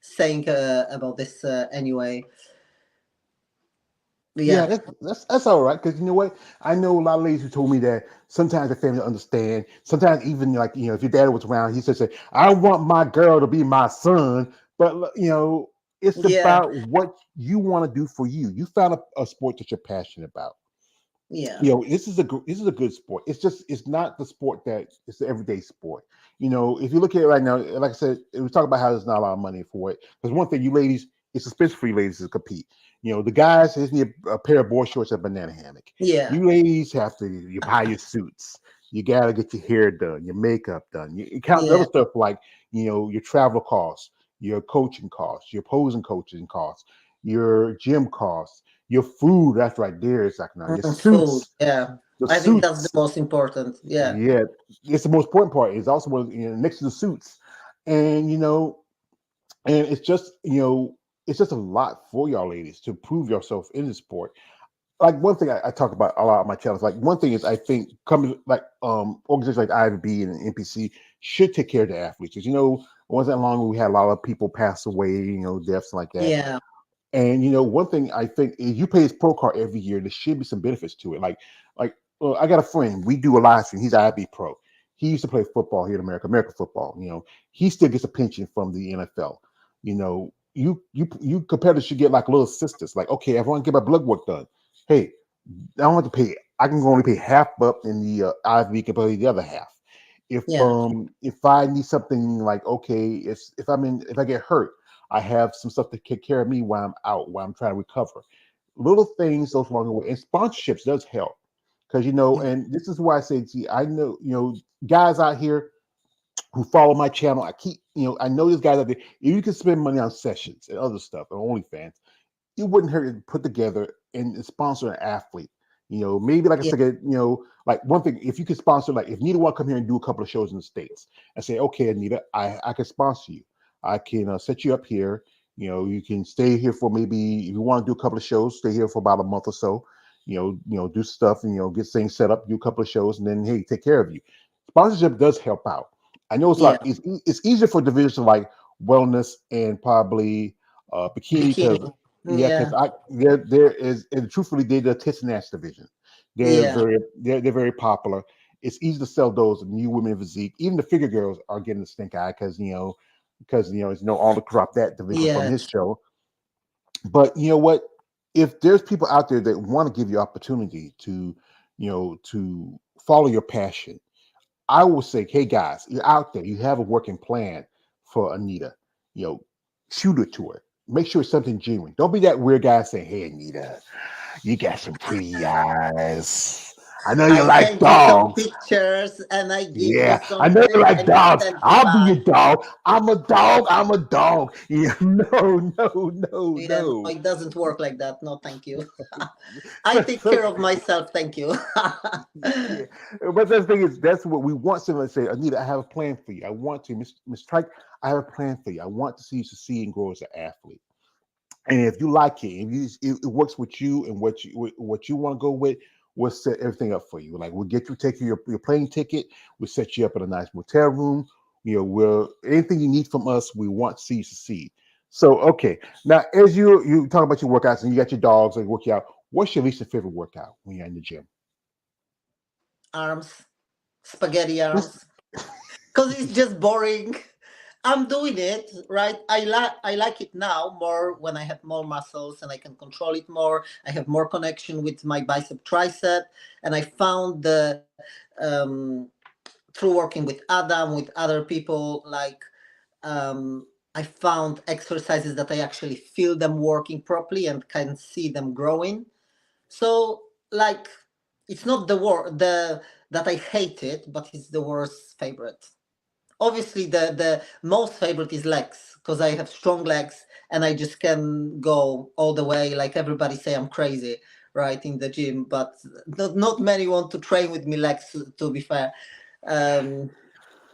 saying about this anyway. Yeah, Yeah, that's all right. Because you know what, I know a lot of ladies who told me that sometimes the family understand. Sometimes even like if your dad was around, he said, say, "I want my girl to be my son," but it's yeah, about what you want to do for you. You found a sport that you're passionate about. yeah, This is a good sport. It's not the sport that it's the everyday sport. If you look at it right now, like I said, we talk about how there's not a lot of money for it. Because one thing, you ladies, it's expensive for you ladies to compete. The guys just need a pair of board shorts and a banana hammock. yeah, You ladies have to you buy your suits. You gotta get your hair done, your makeup done. You count the other yeah. stuff like your travel costs, your coaching costs, your posing coaching costs, your gym costs, your food. That's right there. It's like now your Food. suits, Yeah, the I think that's the suits. most important. Yeah, Yeah, it's the most important part. Is also next to the suits, and it's just it's just a lot for y'all ladies to prove yourself in the sport. Like one thing I talk about a lot on my channels. Like one thing is I think coming like organizations like IFBB and NPC should take care of the athletes. Because it wasn't that long ago we had a lot of people pass away, deaths like that. yeah, And one thing I think is you pay his pro card every year. There should be some benefits to it. Like I got a friend. We do a live stream. He's IB pro. He used to play football here in America, American football. He still gets a pension from the NFL. You competitors should get like little assistance. Like, okay, if I want to get my blood work done, hey, I don't have to pay. I can only pay half up, and the IFB can pay the other half. yeah, If I need something like okay, if I get hurt, I have some stuff to take care of me while I'm out, while I'm trying to recover. Little things those along the way, and sponsorships does help because and this is why I say, see, I know guys out here who follow my channel. I know there's guys out there. If you can spend money on sessions and other stuff on OnlyFans, it wouldn't hurt to put together and sponsor an athlete. Maybe like I yeah, said, like one thing, if you could sponsor, like if Anita want to come here and do a couple of shows in the States and say, okay, Anita, I can sponsor you. I can set you up here. You can stay here for maybe if you want to do a couple of shows, stay here for about a month or so. Do stuff and get things set up, do a couple of shows, and then hey, take care of you. Sponsorship does help out. I know it's yeah. like it's easier for divisions like wellness and probably bikini Bikini. because yeah, because Yeah, I there is and truthfully they're the tits and ass division. yeah, They're very popular. It's easy to sell those new women in physique. Even the figure girls are getting the stink eye because it's all the corrupt that division from his yes, show. But you know what? If there's people out there that want to give you opportunity to follow your passion, I will say, hey guys, you're out there. You have a working plan for Anita. You know, shoot it to her. Make sure it's something genuine. Don't be that weird guy saying, "Hey Anita, you got some pretty eyes. I know you I like send you some dogs. pictures and I give you Yeah, I know you something like and you dogs. send me I'll be your back. dog. I'm a dog. I'm a dog. Yeah, no, no, no, Yeah, no, no. it doesn't work like that. No, thank you. I So, take so care of myself. Thank you. yeah, but the thing is, that's what we want someone to say. Anita, I have a plan for you. I want to, Miss Tryc, I have a plan for you. I want to see you succeed and grow as an athlete. And if you like it, it works with you and what you want to go with, we'll set everything up for you. Like we'll get you take your plane ticket, we'll set you up in a nice motel room. We'll anything you need from us, we want to see you succeed. So okay, now as you talk about your workouts and you got your dogs and work you out, what's your least favorite workout when you're in the gym? Arms, spaghetti What's arms, because it's just boring. I'm doing it right. I like it now more when I have more muscles and I can control it more. I have more connection with my bicep tricep, and I found the um, through working with Adam with other people I found exercises that I actually feel them working properly and can see them growing. So like it's not the word the that I hate it, but it's the worst favorite. Obviously the most favorite is legs because I have strong legs and I just can go all the way. Like everybody say I'm crazy right in the gym, but not many want to train with me legs, to be fair. um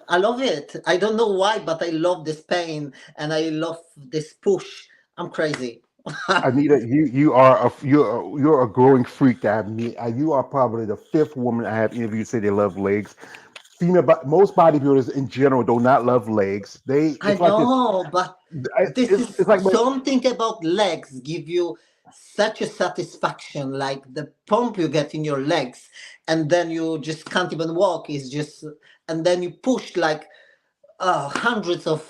I love it. I don't know why, but I love this pain and I love this push. I'm crazy. Anita, you're a growing freak that I've met. You are probably the fifth woman I have interviewed say they love legs. Most bodybuilders in general do not love legs. I know, but this It's is like something about legs give you such a satisfaction, like the pump you get in your legs, and then you just can't even walk. Is just, and then you push like hundreds of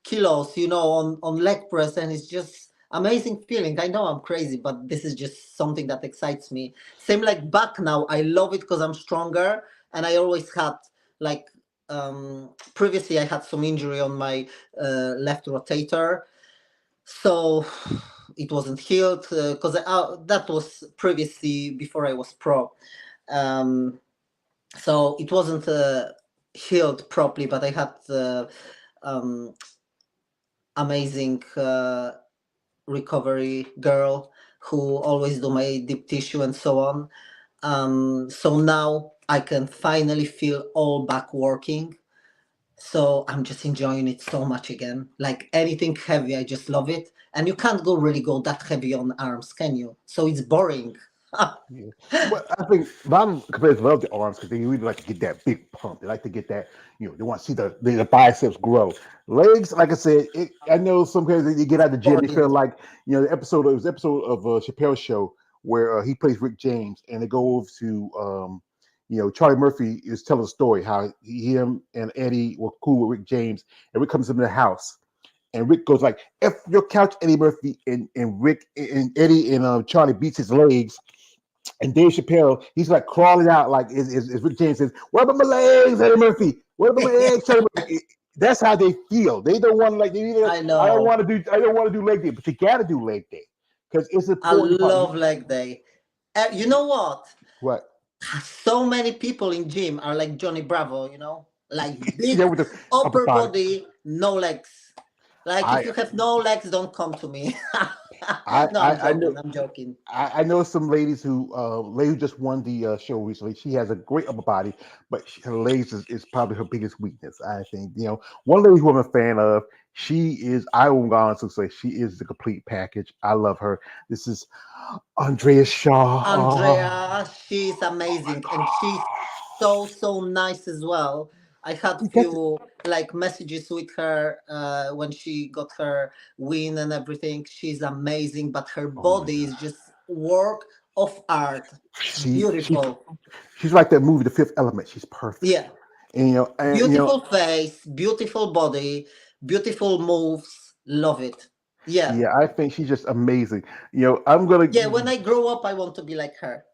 kilos, on leg press, and it's just amazing feeling. I know I'm crazy, but this is just something that excites me. Same like back now, I love it because I'm stronger, and I always had like previously I had some injury on my left rotator, so it wasn't healed because that was previously before I was pro. Um, so it wasn't healed properly, but I had um, amazing recovery girl who always do my deep tissue and so on. So now I can finally feel all back working. So I'm just enjoying it so much again. Like anything heavy, I just love it. And you can't go that heavy on arms, can you? So it's boring. Yeah. Well, I think a lot of competitors love the arms because they really like to get that big pump. They like to get that, they want to see the biceps grow. Legs, like I said, I know some competitors they get out of the gym, they Body. feel like, it was episode of Chappelle's show where he plays Rick James, and they go over to, Charlie Murphy is telling a story how him and Eddie were cool with Rick James, and Rick comes into the house. And Rick goes like, "F your couch, Eddie Murphy," and Rick and Eddie and Charlie beats his legs, and Dave Chappelle, he's like crawling out, like as Rick James says, "What about my legs, Eddie Murphy? What about my legs, Eddie Murphy?" That's how they feel. They don't want to like. I I don't know. want to do. I don't want to do leg day, but you got to do leg day because it's an I important part. love leg day. You know what? What? So many people in gym are like Johnny Bravo, like big Yeah, with the upper upper body. body, no legs. Like if I you have no legs, don't come to me. I No, I'm I, I know. joking. I'm joking. I know some ladies lady who just won the show recently. She has a great upper body, but her legs is probably her biggest weakness. I think one lady who I'm a fan of. She is. I will go on to say she is the complete package. I love her. This is Andrea Shaw. Andrea, she's amazing, and she's so nice as well. I had You got to, few like messages with her when she got her win and everything. She's amazing, but her oh my body god. is just work of art. It's She beautiful. she's like that movie, The Fifth Element. She's perfect. Yeah, And beautiful face, beautiful body, beautiful moves. Love it. Yeah, yeah, I think she's just amazing. I'm gonna yeah. When I grow up, I want to be like her.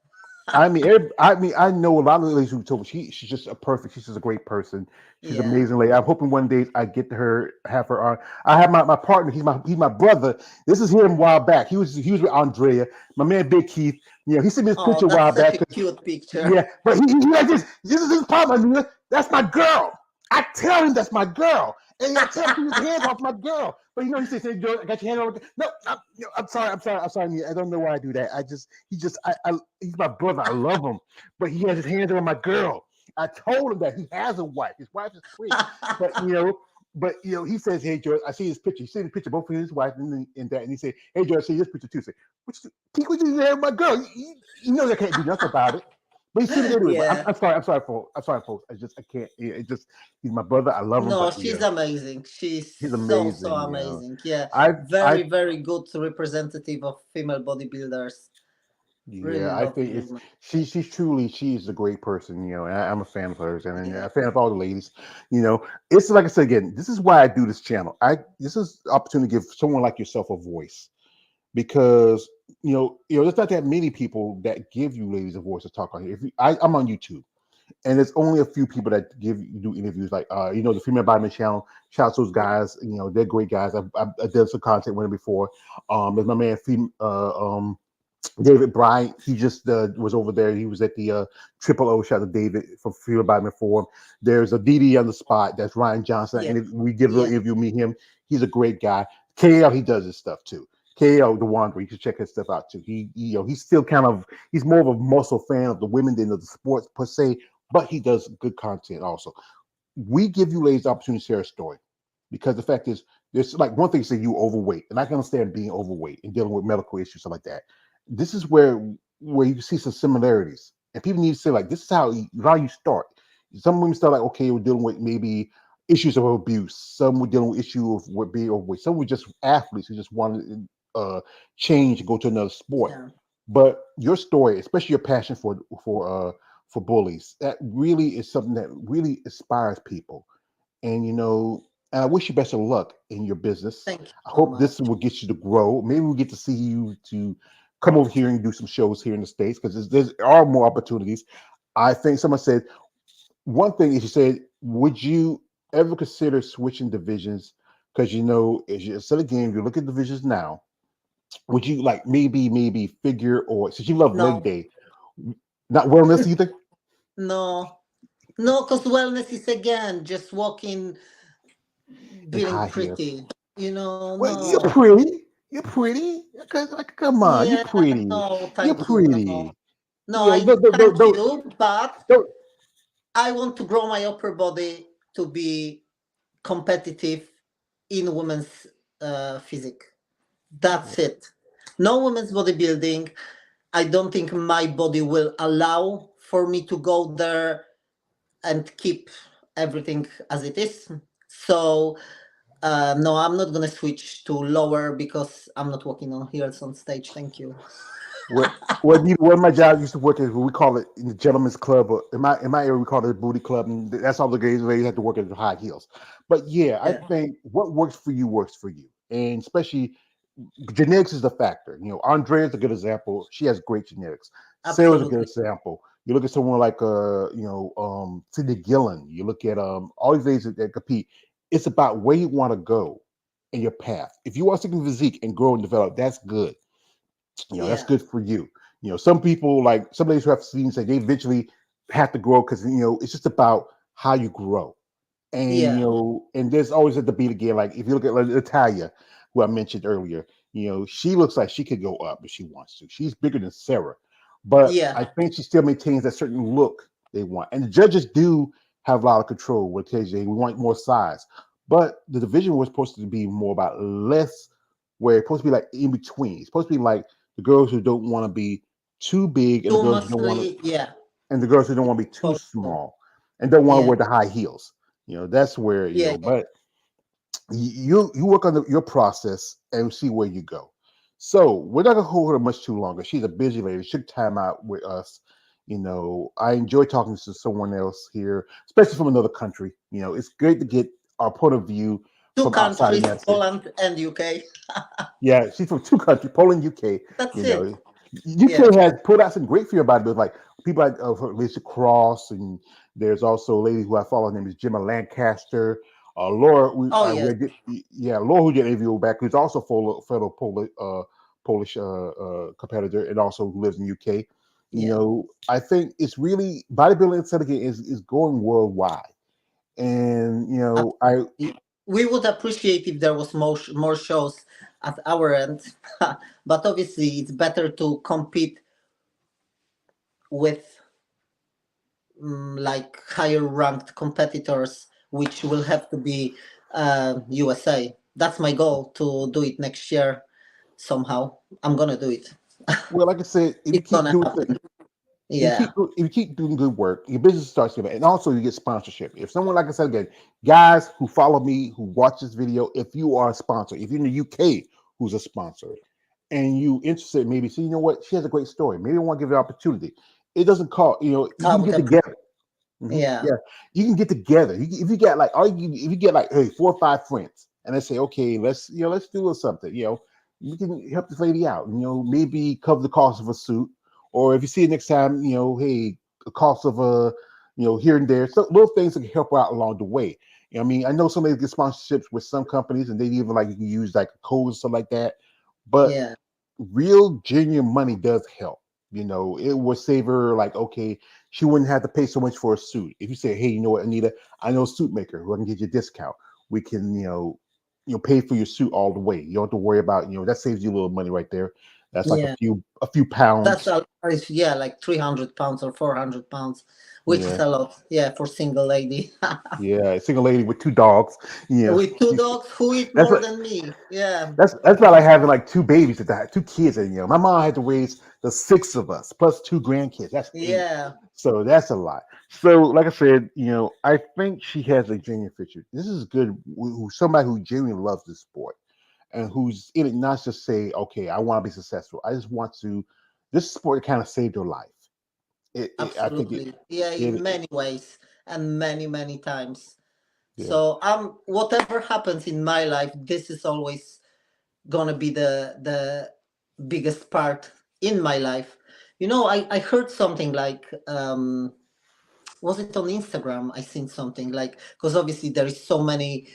I know a lot of ladies who told me she's just a perfect. She's just a great person. She's an Yeah. amazing lady. I'm hoping one day I get to have her on. I have my partner. He's my brother. This is him a while back. He was with Andrea, my man Big Keith. He sent me this Oh, picture a while that's such a back. cute picture. Yeah, but he like this. This is his problem. Anita. That's my girl. I tell him that's my girl, and I tell him to keep his hands off my girl. But he says, "Hey, Joe, I got your hand on." No, I'm sorry. Anita. I don't know why I do that. He's my brother. I love him, but he has his hands on my girl. I told him that he has a wife. His wife is sweet, but he says, "Hey, George, I see his picture. He see the picture both of his wife and that, and he said, "Hey, George, I see this picture too." Say, "What you have my girl? You know they can't do nothing about it." But he sent it anyway. But I'm, Yeah. I'm sorry. I'm sorry, folks. I can't. It just he's my brother. I love him, No, but she's amazing. She's he's so amazing. amazing. Yeah. I Very, very good representative of female bodybuilders. Really Yeah, I love the think it's woman. she's a great person, and I'm a fan of hers, and I'm a fan of all the ladies. It's like I said again, this is why I do this channel. This is the opportunity to give someone like yourself a voice because there's not that many people that give you ladies a voice to talk on here. I'm on YouTube, and there's only a few people that do interviews like the Female Body channel. Shout out to those guys. They're great guys. I've done some content with them before. There's my man David Bryant, he just was over there. He was at the Triple O. Shout out to David from Female Body Forum. There's a DD on the spot. That's Ryan Johnson. Yeah. And if we did a little Yeah. interview, meet him. He's a great guy. KL, he does his stuff too. KL, the Wanderer, you can check his stuff out too. He's still he's more of a muscle fan of the women than of the sports per se, but he does good content also. We give you ladies the opportunity to share a story because the fact is, there's like one thing to say you overweight, and I can understand being overweight and dealing with medical issues, stuff like that. This is where you can see some similarities, and people need to say like, this is how you start. Some women start like, okay, we're dealing with maybe issues of abuse. Some were dealing with issue of what being overweight. Some were just athletes who just wanted change and go to another sport. Yeah. But your story, especially your passion for bullies, that really is something that really inspires people. And and I wish you best of luck in your business. Thank you I so hope this much. will get you to grow. Maybe we'll get to see you to come over here and do some shows here in the States, because there are more opportunities. I think someone said one thing is, you said, would you ever consider switching divisions? Because as you said again, you look at divisions now, would you like maybe figure, or since you love leg No, day, not wellness either? no, no, because wellness is again just walking, And being high heels. pretty. You know, Well, you're no. pretty. You're pretty. Like, come on, you're Yeah, pretty. no, You're thank you. No, pretty. no, Yeah, I thank you, but don't. I want to grow my upper body to be competitive in women's physique. That's it. No women's bodybuilding. I don't think my body will allow for me to go there and keep everything as it is. So no, I'm not gonna switch to lower because I'm not walking on heels on stage. Thank you. Where my job used to work is, we call it in the gentleman's club, or in my area we call it a booty club, and that's all the guys ladies have to work at the high heels. But yeah, I Yeah, think what works for you, and especially genetics is a factor. Andrea's a good example. She has great genetics. Sarah's a good absolutely. example. You look at someone like Cindy Gillen. You look at all these ladies that compete. It's about where you want to go in your path. If you want to stick in physique and grow and develop, that's good. That's Yeah, good for you. Some people, like some ladies who have seen, say they eventually have to grow, because it's just about how you grow. And yeah, and there's always at the beat again. Like if you look at like Natalia, who I mentioned earlier, she looks like she could go up if she wants to. She's bigger than Sarah, but yeah, I think she still maintains that certain look they want. And the judges do have a lot of control with KJ. We want more size, but the division was supposed to be more about less, where it's supposed to be like in between. It's supposed to be like the girls who don't want to be too big, and the too girls who don't want to, muscly. Yeah, and the girls who don't want to be too possible. small and don't want to Yeah, wear the high heels. That's where yeah, yeah. but you work on your process and see where you go. So we're not gonna hold her much too longer. She's a busy lady. She took time out with us. I enjoy talking to someone else here, especially from another country. It's great to get our point of view Two from outside the countries, United States. Poland and UK. Yeah, she's from two countries, Poland, UK. That's You it. know, Yeah, UK has put out some great fear about it. Like people like Lisa Cross, and there's also a lady who I follow. Her name is Gemma Lancaster. Laura, oh yes, yeah, Laura, who did an interview back, who's also fellow Polish competitor, and also who lives in UK. yeah. I think it's really bodybuilding certificate is going worldwide, and I Absolutely. We would appreciate if there was more shows at our end, but obviously it's better to compete with like higher ranked competitors, which will have to be USA. That's my goal to do it next year somehow. I'm gonna do it. well, like I said, if you It's keep gonna doing happen. you Yeah, keep if you keep doing good work, your business starts to, and also you get sponsorship. If someone, like I said again, guys who follow me, who watch this video, if you are a sponsor, if you're in the UK who's a sponsor, and you interested, maybe see, what, she has a great story. Maybe I want to give her an opportunity. It doesn't cost, you I can would get appreciate. together. Yeah, Yeah, you can get together. If you get like, if you get like, hey, 4 or 5 friends, and they say, okay, let's do something. We can help this lady out. Maybe cover the cost of a suit, or if you see it next time, hey, the cost of a, here and there, so little things that can help her out along the way. I mean, I know somebody get sponsorships with some companies, and they even like you can use like a code or something like that, but yeah, real genuine money does help. It would save her, like, okay, she wouldn't have to pay so much for a suit. If you say, hey, you know what, Anita, I know a suit maker who I can get you a discount. We can, pay for your suit all the way. You don't have to worry about, that saves you a little money right there. That's like a yeah. few That's pounds. a yeah, like 300 pounds or 400 pounds, which is Yeah. a lot. Yeah, for single lady. Yeah. A single lady with 2 dogs. Yeah. With two dogs who eat That's more what than me. Yeah, that's not like having like 2 babies at that 2 kids. And my mom had to raise the 6 of us plus 2 grandkids. That's 8. yeah, So that's a lot. So, like I said, I think she has a genuine future. This is good. Somebody who genuinely loves this sport. and who's in it not just say, okay, I want to be successful. I just want to. This sport kind of saved their life. I think Absolutely. Yeah, in it many ways and many, many times. yeah. So whatever happens in my life, this is always gonna be the biggest part in my life. I heard something like was it on Instagram? I seen something like, because obviously there is so many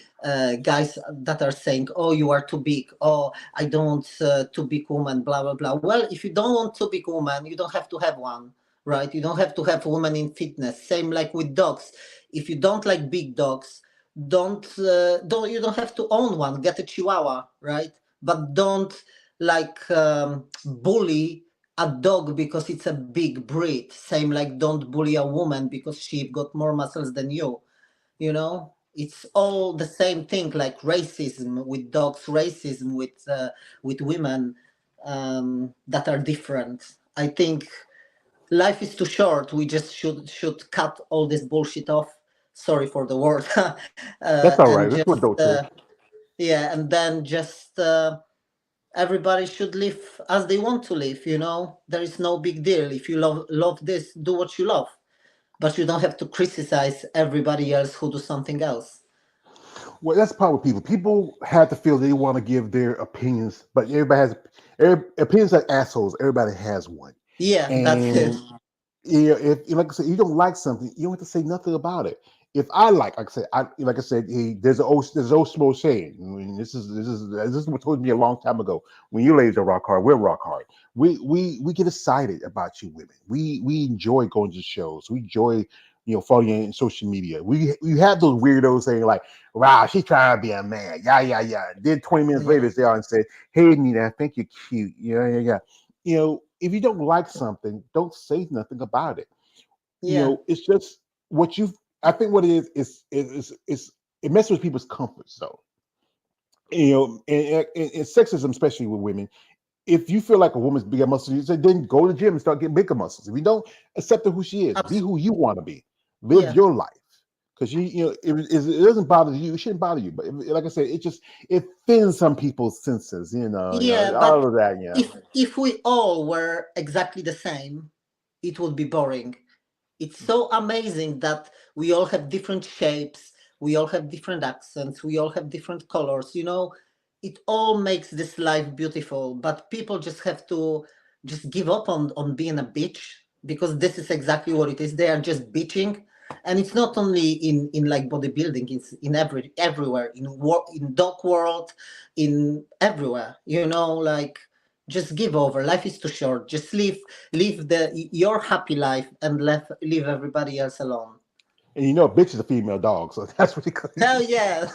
guys that are saying, "Oh, you are too big. Oh, I don't want too big woman." Blah blah blah. Well, if you don't want too big woman, you don't have to have one, right? You don't have to have woman in fitness. Same like with dogs. If you don't like big dogs, don't you don't have to own one. Get a Chihuahua, right? But don't like bully a dog because it's a big breed. Same like don't bully a woman because she got more muscles than you. It's all the same thing. Like racism with dogs, racism with women that are different. I think life is too short. We just should cut all this bullshit off. Sorry for the word, That's all and right. That's what just don't say. yeah, and then just. Everybody should live as they want to live. There is no big deal. If you love this, do what you love, but you don't have to criticize everybody else who do something else. Well, that's the problem with people. People have to feel they want to give their opinions, but opinions like assholes. Everybody has one, Yeah, that's it. and if like I said, you don't like something, you don't have to say nothing about it. If I like I said, hey, there's an old small saying. I mean, this is what told me a long time ago. When you ladies are rock hard, we're rock hard. We get excited about you women. We enjoy going to shows. We enjoy following you in social media. We have those weirdos saying like, "Wow, she's trying to be a man." Yeah, yeah, yeah. Then 20 minutes Yeah, later, they are and say, "Hey, Anita, I think you're cute." Yeah, yeah, yeah. If you don't like something, don't say nothing about it. yeah, It's just what you. I think what it is it messes with people's comfort zone. And sexism, especially with women. If you feel like a woman's bigger muscles, you say then go to the gym and start getting bigger muscles. If you don't accept her who she is, be abs- who you want to be. Live yeah, your life. Because it doesn't bother you. It shouldn't bother you. But like I said, it offends some people's senses. yeah. All But of that. Yeah. if we all were exactly the same, it would be boring. It's so amazing that we all have different shapes, we all have different accents, we all have different colors. It all makes this life beautiful, but people just have to just give up on being a bitch, because this is exactly what it is. They are just bitching. And it's not only in like bodybuilding, it's in everywhere, in dog world, in everywhere, like just give over. Life is too short. Just live your happy life and leave everybody else alone. And bitch is a female dog, so that's what you call Hell it. yeah.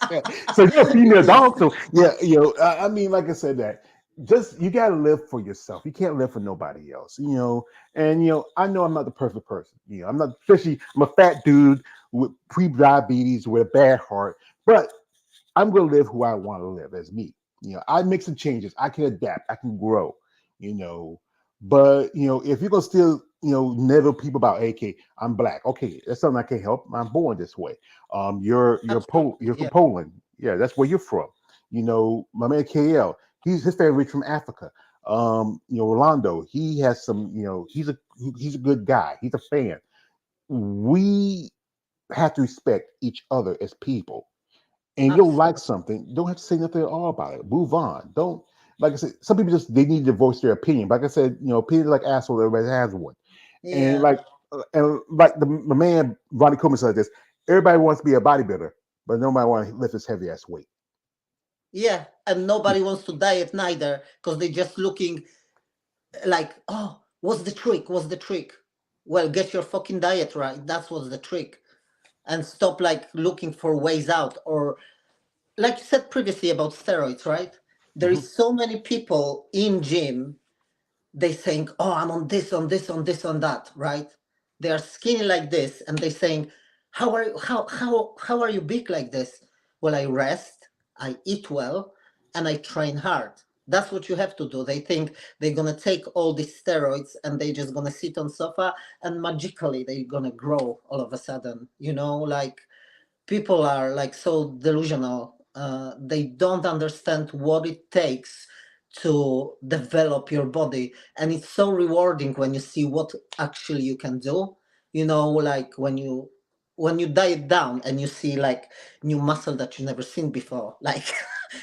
Yeah. So you're a It female is. dog, so yeah, I mean, like I said, that just you gotta live for yourself. You can't live for nobody else, And I know I'm not the perfect person. I'm not, especially I'm a fat dude with pre-diabetes with a bad heart, but I'm gonna live who I want to live as me. I make some changes. I can adapt. I can grow. You know, but if you're gonna still nettle people about, AK, I'm black. Okay, that's something I can't help. I'm born this way. You're Absolutely. from Yeah. Poland. Yeah, that's where you're from. My man KL. His family's from Africa. Rolando. He has some. He's a good guy. He's a fan. We have to respect each other as people, and you don't like Absolutely. something, don't have to say nothing at all about it. Move on. Don't, like I said, some people just they need to voice their opinion. Like I said, opinions like asshole, everybody has one. And Yeah. like the man Ronnie Coleman said this, everybody wants to be a bodybuilder, but nobody wants to lift this heavy ass weight. Yeah. And nobody wants to diet neither, because they're just looking like, oh, what's the trick? What's the trick? Well, get your fucking diet right. That's what's the trick. And stop like looking for ways out. Or like you said previously about steroids, right? There Hmm. is so many people in gym, they saying, "Oh, I'm on this, on this, on this, on that," right? They are skinny like this, and they saying, how are you big like this?" Well, I rest, I eat well, and I train hard. That's what you have to do. They think they're gonna take all these steroids and they just gonna sit on sofa and magically they're gonna grow all of a sudden. Like people are like so delusional they don't understand what it takes to develop your body, and it's so rewarding when you see what actually you can do. Like when you diet down and you see like new muscle that you never seen before, like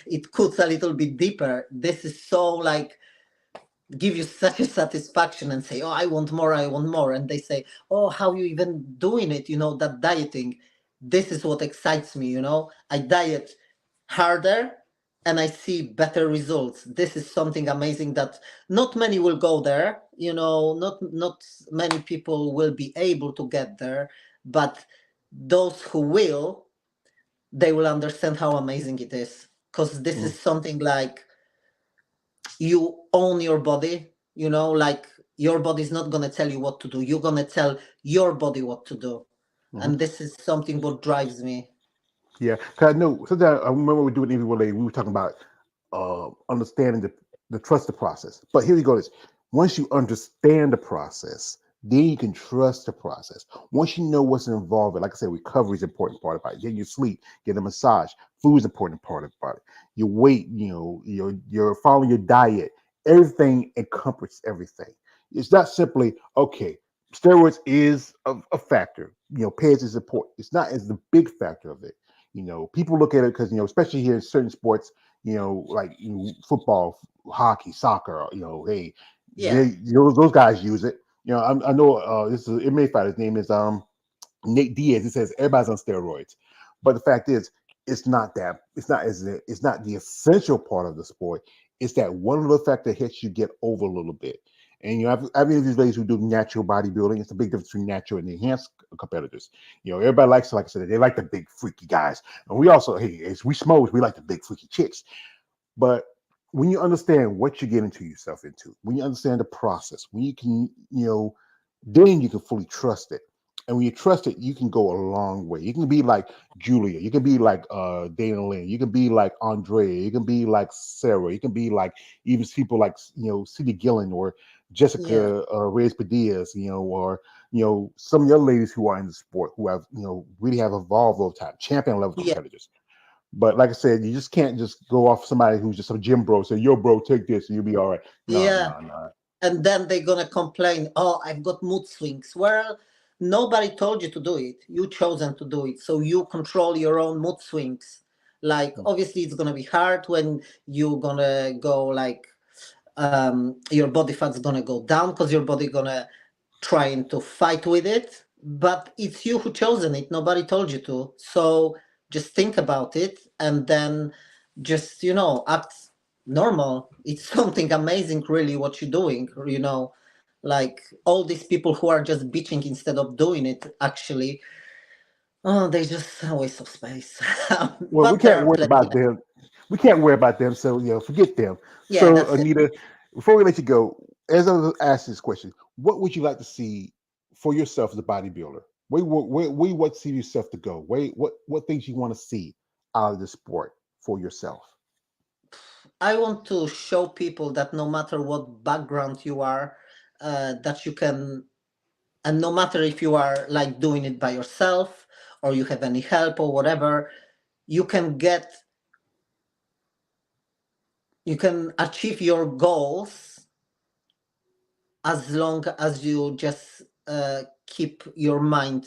it cuts a little bit deeper. This is so like give you such a satisfaction, and say, oh, I want more, I want more. And they say, oh, how you even doing it, that dieting. This is what excites me. I diet harder and I see better results. This is something amazing that not many will go there. Not many people will be able to get there, but those who will, they will understand how amazing it is, because this is something like you own your body. Like your body is not going to tell you what to do, you're going to tell your body what to do. And this is something what drives me. Yeah, because I know sometimes I remember we doing interview lady. We were talking about understanding the trust the process. But here we go. This once you understand the process, then you can trust the process. Once you know what's involved, like I said, recovery is an important part about it. Getting your sleep, getting a massage, food is an important part about it. Your weight, you're following your diet. Everything encompasses everything. It's not simply okay. Steroids is a factor. Pads is important. It's not as the big factor of it. People look at it because, especially here in certain sports, like football, hockey, soccer, hey, Yeah. those guys use it. I know this is an MMA fighter. His name is Nate Diaz. He says everybody's on steroids, but the fact is, it's not that. It's not the essential part of the sport. It's that one little factor hits you get over a little bit. And I've these ladies who do natural bodybuilding. It's a big difference between natural and enhanced competitors. Everybody likes, like I said, they like the big freaky guys, and we also, hey, as we smokes, we like the big freaky chicks. But when you understand what you're getting to yourself into, when you understand the process, when you can, then you can fully trust it. And when you trust it, you can go a long way. You can be like Julia. You can be like Dana Lynn. You can be like Andrea. You can be like Sarah. You can be like even people like Cindy Gillen or Jessica Reyes Padillas. Or some of the other ladies who are in the sport who have really have evolved over time, champion level competitors. But like I said, you just can't just go off somebody who's just a gym bro. Say, yo, bro, take this and you'll be all right. No. And then they're gonna complain, oh, I've got mood swings. Well, nobody told you to do it. You chosen to do it. So you control your own mood swings. Like obviously it's gonna be hard when you're gonna go like your body fat's gonna go down because your body gonna trying to fight with it. But it's you who chosen it. Nobody told you to. So just think about it and then just act normal. It's something amazing really what you're doing. Like all these people who are just bitching instead of doing it, actually, oh, they just a waste of space. Well, we But there can't are worry plenty. about them. We can't worry about them. So forget them. Yeah, So that's it. Anita, before we let you go, as I ask this question, what would you like to see for yourself as a bodybuilder? Where what see yourself to go? What things you want to see out of the sport for yourself? I want to show people that no matter what background you are, that you can, and no matter if you are like doing it by yourself or you have any help or whatever, you can achieve your goals as long as you just keep your mind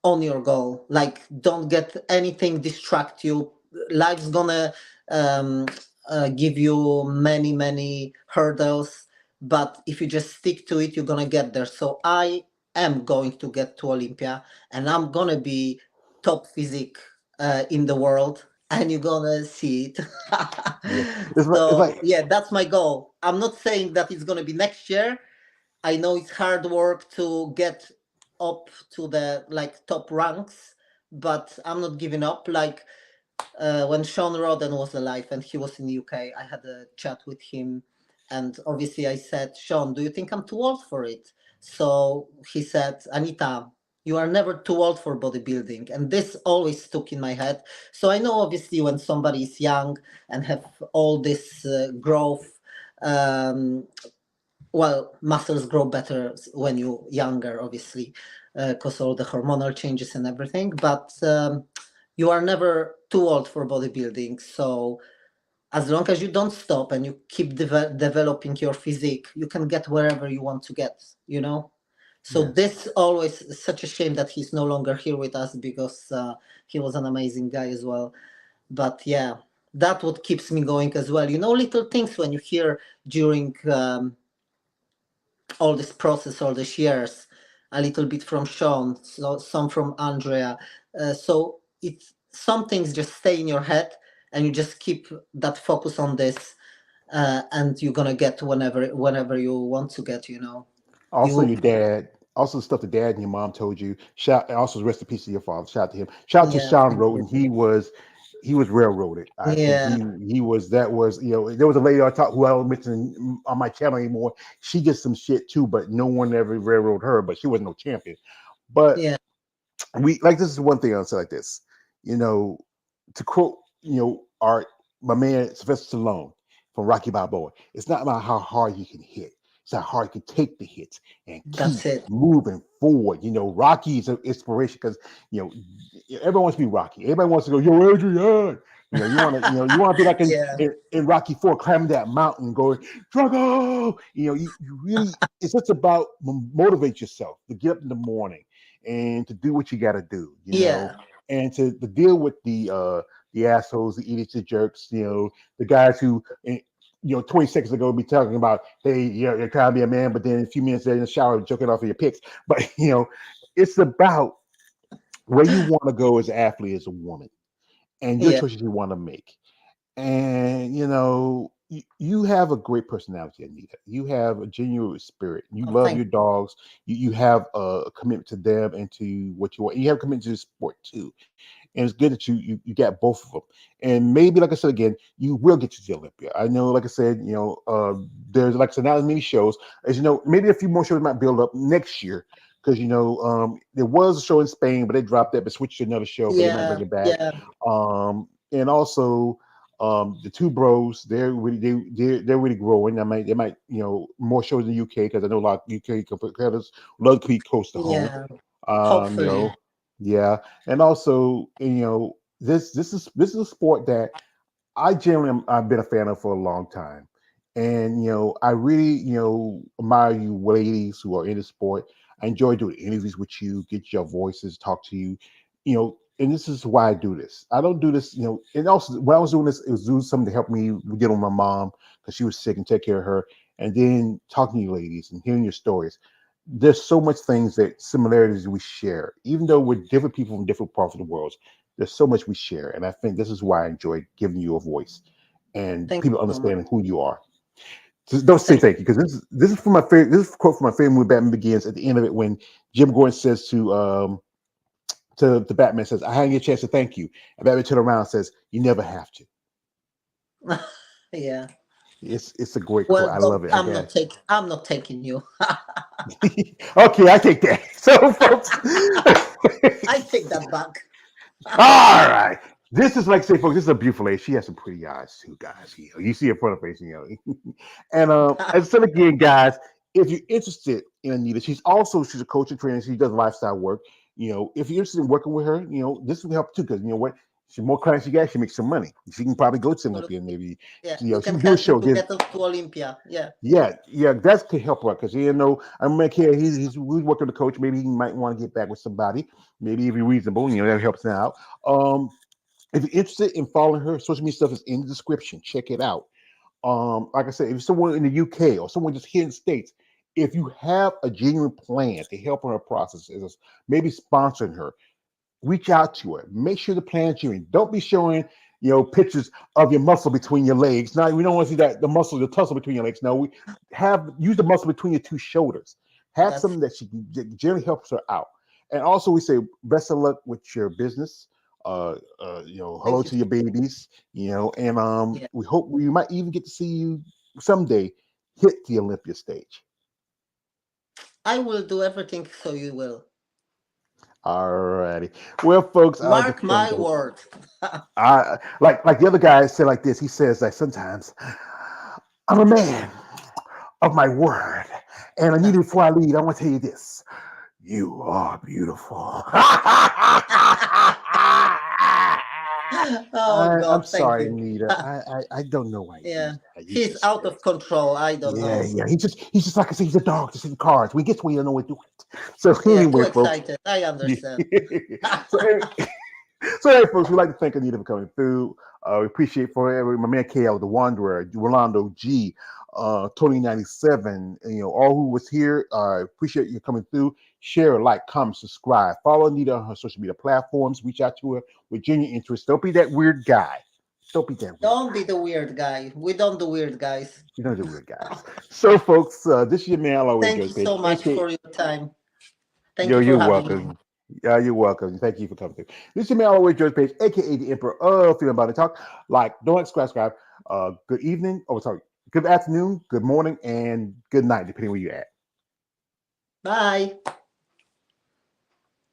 on your goal. Like don't get anything distract you. Life's gonna um, give you many hurdles, but if you just stick to it, you're gonna get there. So I am going to get to Olympia, and I'm gonna be top physique in the world, and you're gonna see it. Yeah, it's So like yeah, that's my goal. I'm not saying that it's gonna be next year. I know it's hard work to get up to the like top ranks, but I'm not giving up. Like when Sean Roden was alive and he was in the UK, I had a chat with him, and obviously I said, Sean, do you think I'm too old for it? So he said, Anita, you are never too old for bodybuilding, and this always stuck in my head. So I know obviously when somebody is young and have all this growth. Um, well, muscles grow better when you're younger, obviously, because all the hormonal changes and everything. But you are never too old for bodybuilding. So as long as you don't stop and you keep developing your physique, you can get wherever you want to get, you know. So Yes. this always is such a shame that he's no longer here with us, because he was an amazing guy as well. But yeah, that what keeps me going as well, you know, little things when you hear during all this process, all these years, a little bit from Sean, so some from Andrea. So it's some things just stay in your head, and you just keep that focus on this, and you're gonna get whenever you want to get. You know, Also, you your dad. Also, the stuff the dad and your mom told you. Shout. And also, rest in peace to your father. Shout out to him. Shout out to yeah, Sean thank you. Roden. He was railroaded. I think Yeah, he was. That was, you know. There was a lady I talked who I don't mention on my channel anymore. She did some shit too, but no one ever railroaded her. But she was no champion. But yeah, we like, this is one thing I'll say like this. You know, to quote, our my man Sylvester Stallone from Rocky Balboa. It's not about how hard you can hit. It's how hard you can take the hits and keep that's it. moving forward. You know, Rocky is an inspiration because, you know, everyone wants to be Rocky. Everybody wants to go, yo, Adrian. You want to be like Yeah, in Rocky 4, climbing that mountain, going, Drago. You really, it's just about motivate yourself to get up in the morning and to do what you got to do, yeah, and to deal with the assholes, the idiots, the jerks, the guys who, 20 seconds ago be talking about, hey, you're trying to be a man, but then a few minutes later in the shower joking off of your pics. But it's about where you want to go as an athlete, as a woman, and your yeah. choices you want to make. And you have a great personality, Anita. You have a genuine spirit. You Oh, love thank your dogs. You have a commitment to them and to what you want. And you have a commitment to the sport too. And it's good that you got both of them. And maybe, like I said again, you will get to the Olympia. I know, like I said, there's, like I said, not as many shows as maybe a few more shows might build up next year. Because there was a show in Spain, but they dropped that, but switched to another show, but they might yeah, bring it back. yeah, And also, the two bros, they're really growing. They might, more shows in the UK, because I know a lot of UK competitors love to be close to home. yeah. You Hopefully, know, yeah, and also, this is a sport that I generally I've been a fan of for a long time, and I really admire you ladies who are in the sport. I enjoy doing interviews with you, get your voices, talk to you, and this is why I do this. I don't do this, and also when I was doing this, it was doing something to help me get on my mom because she was sick and take care of her, and then talking to you ladies and hearing your stories. There's so much things that similarities we share, even though we're different people from different parts of the world. There's so much we share, and I think this is why I enjoy giving you a voice and thank people you so much. understanding who you are. Just don't say Thank thank you, because this is from my favorite. This is a quote from my favorite movie, Batman Begins. At the end of it, when Jim Gordon says to the Batman, says, "I hadn't get a chance to thank you," and Batman turns around and says, "You never have to." you. Yeah. It's a great quote. Well, I don't, love it. I guess. I'm not taking you. Okay, I take that. So, folks. I take that back. All right. This is like, say, folks, this is a beautiful lady. She has some pretty eyes too, guys. You see her front of face, And as I said again, guys, if you're interested in Anita, she's a coach and trainer. She does lifestyle work. If you're interested in working with her, this will help too, because you know what? The more clients she gets, she makes some money. She can probably go to Olympia, maybe. Yeah, She you can can do a help me show. to get us to Olympia. Yeah. Yeah, that could help her, because I make here he's working with the coach. Maybe he might want to get back with somebody. Maybe if you're reasonable, that helps him out. If you're interested in following her, social media stuff is in the description. Check it out. Like I said, if someone in the UK or someone just here in the States, if you have a genuine plan to help her process, maybe sponsoring her, reach out to her. Make sure the plan's genuine. Don't be showing, pictures of your muscle between your legs. Now, we don't want to see that the tussle between your legs. No, we use the muscle between your two shoulders. Have That's something that she generally helps her out. And also, we say best of luck with your business. Hello thank you. to your babies. And Yeah. we hope we might even get to see you someday hit the Olympia stage. I will do everything so you will. All righty. Well, folks, I'll Mark get to my go. word. I like the other guy said like this. He says that sometimes I'm a man of my word, and I need That's before I leave, I want to tell you this: you are beautiful. Oh I'm God, thank sorry, you. Anita. I don't know why he Yeah, does that. He he's just out of control. I don't yeah, know. yeah. He's just like I say, he's a dog just in cards. When he gets one, he don't know what to do with it. So Yeah, too anyway, folks. excited. I understand. so anyway, so anyway, folks, we'd like to thank Anita for coming through. We appreciate for my man KL, the Wanderer, Rolando G, Tony 97, and, all who was here. Appreciate you coming through. Share, like, comment, subscribe. Follow Anita on her social media platforms. Reach out to her with genuine interest. Don't be that weird guy. Don't be that weird Don't guy. be the weird guy. We don't do weird guys. You don't do weird guys. So, folks, this is your man, always Thank George you Page, so much aka for your time. Thank Yo, you for you're having me. welcome. Yeah, you're welcome. Thank you for coming through. This is your man, always George Page, aka the Emperor of Female Body Talk. Like, don't subscribe. Good evening. Oh, sorry. Good afternoon, good morning, and good night, depending where you're at. Bye.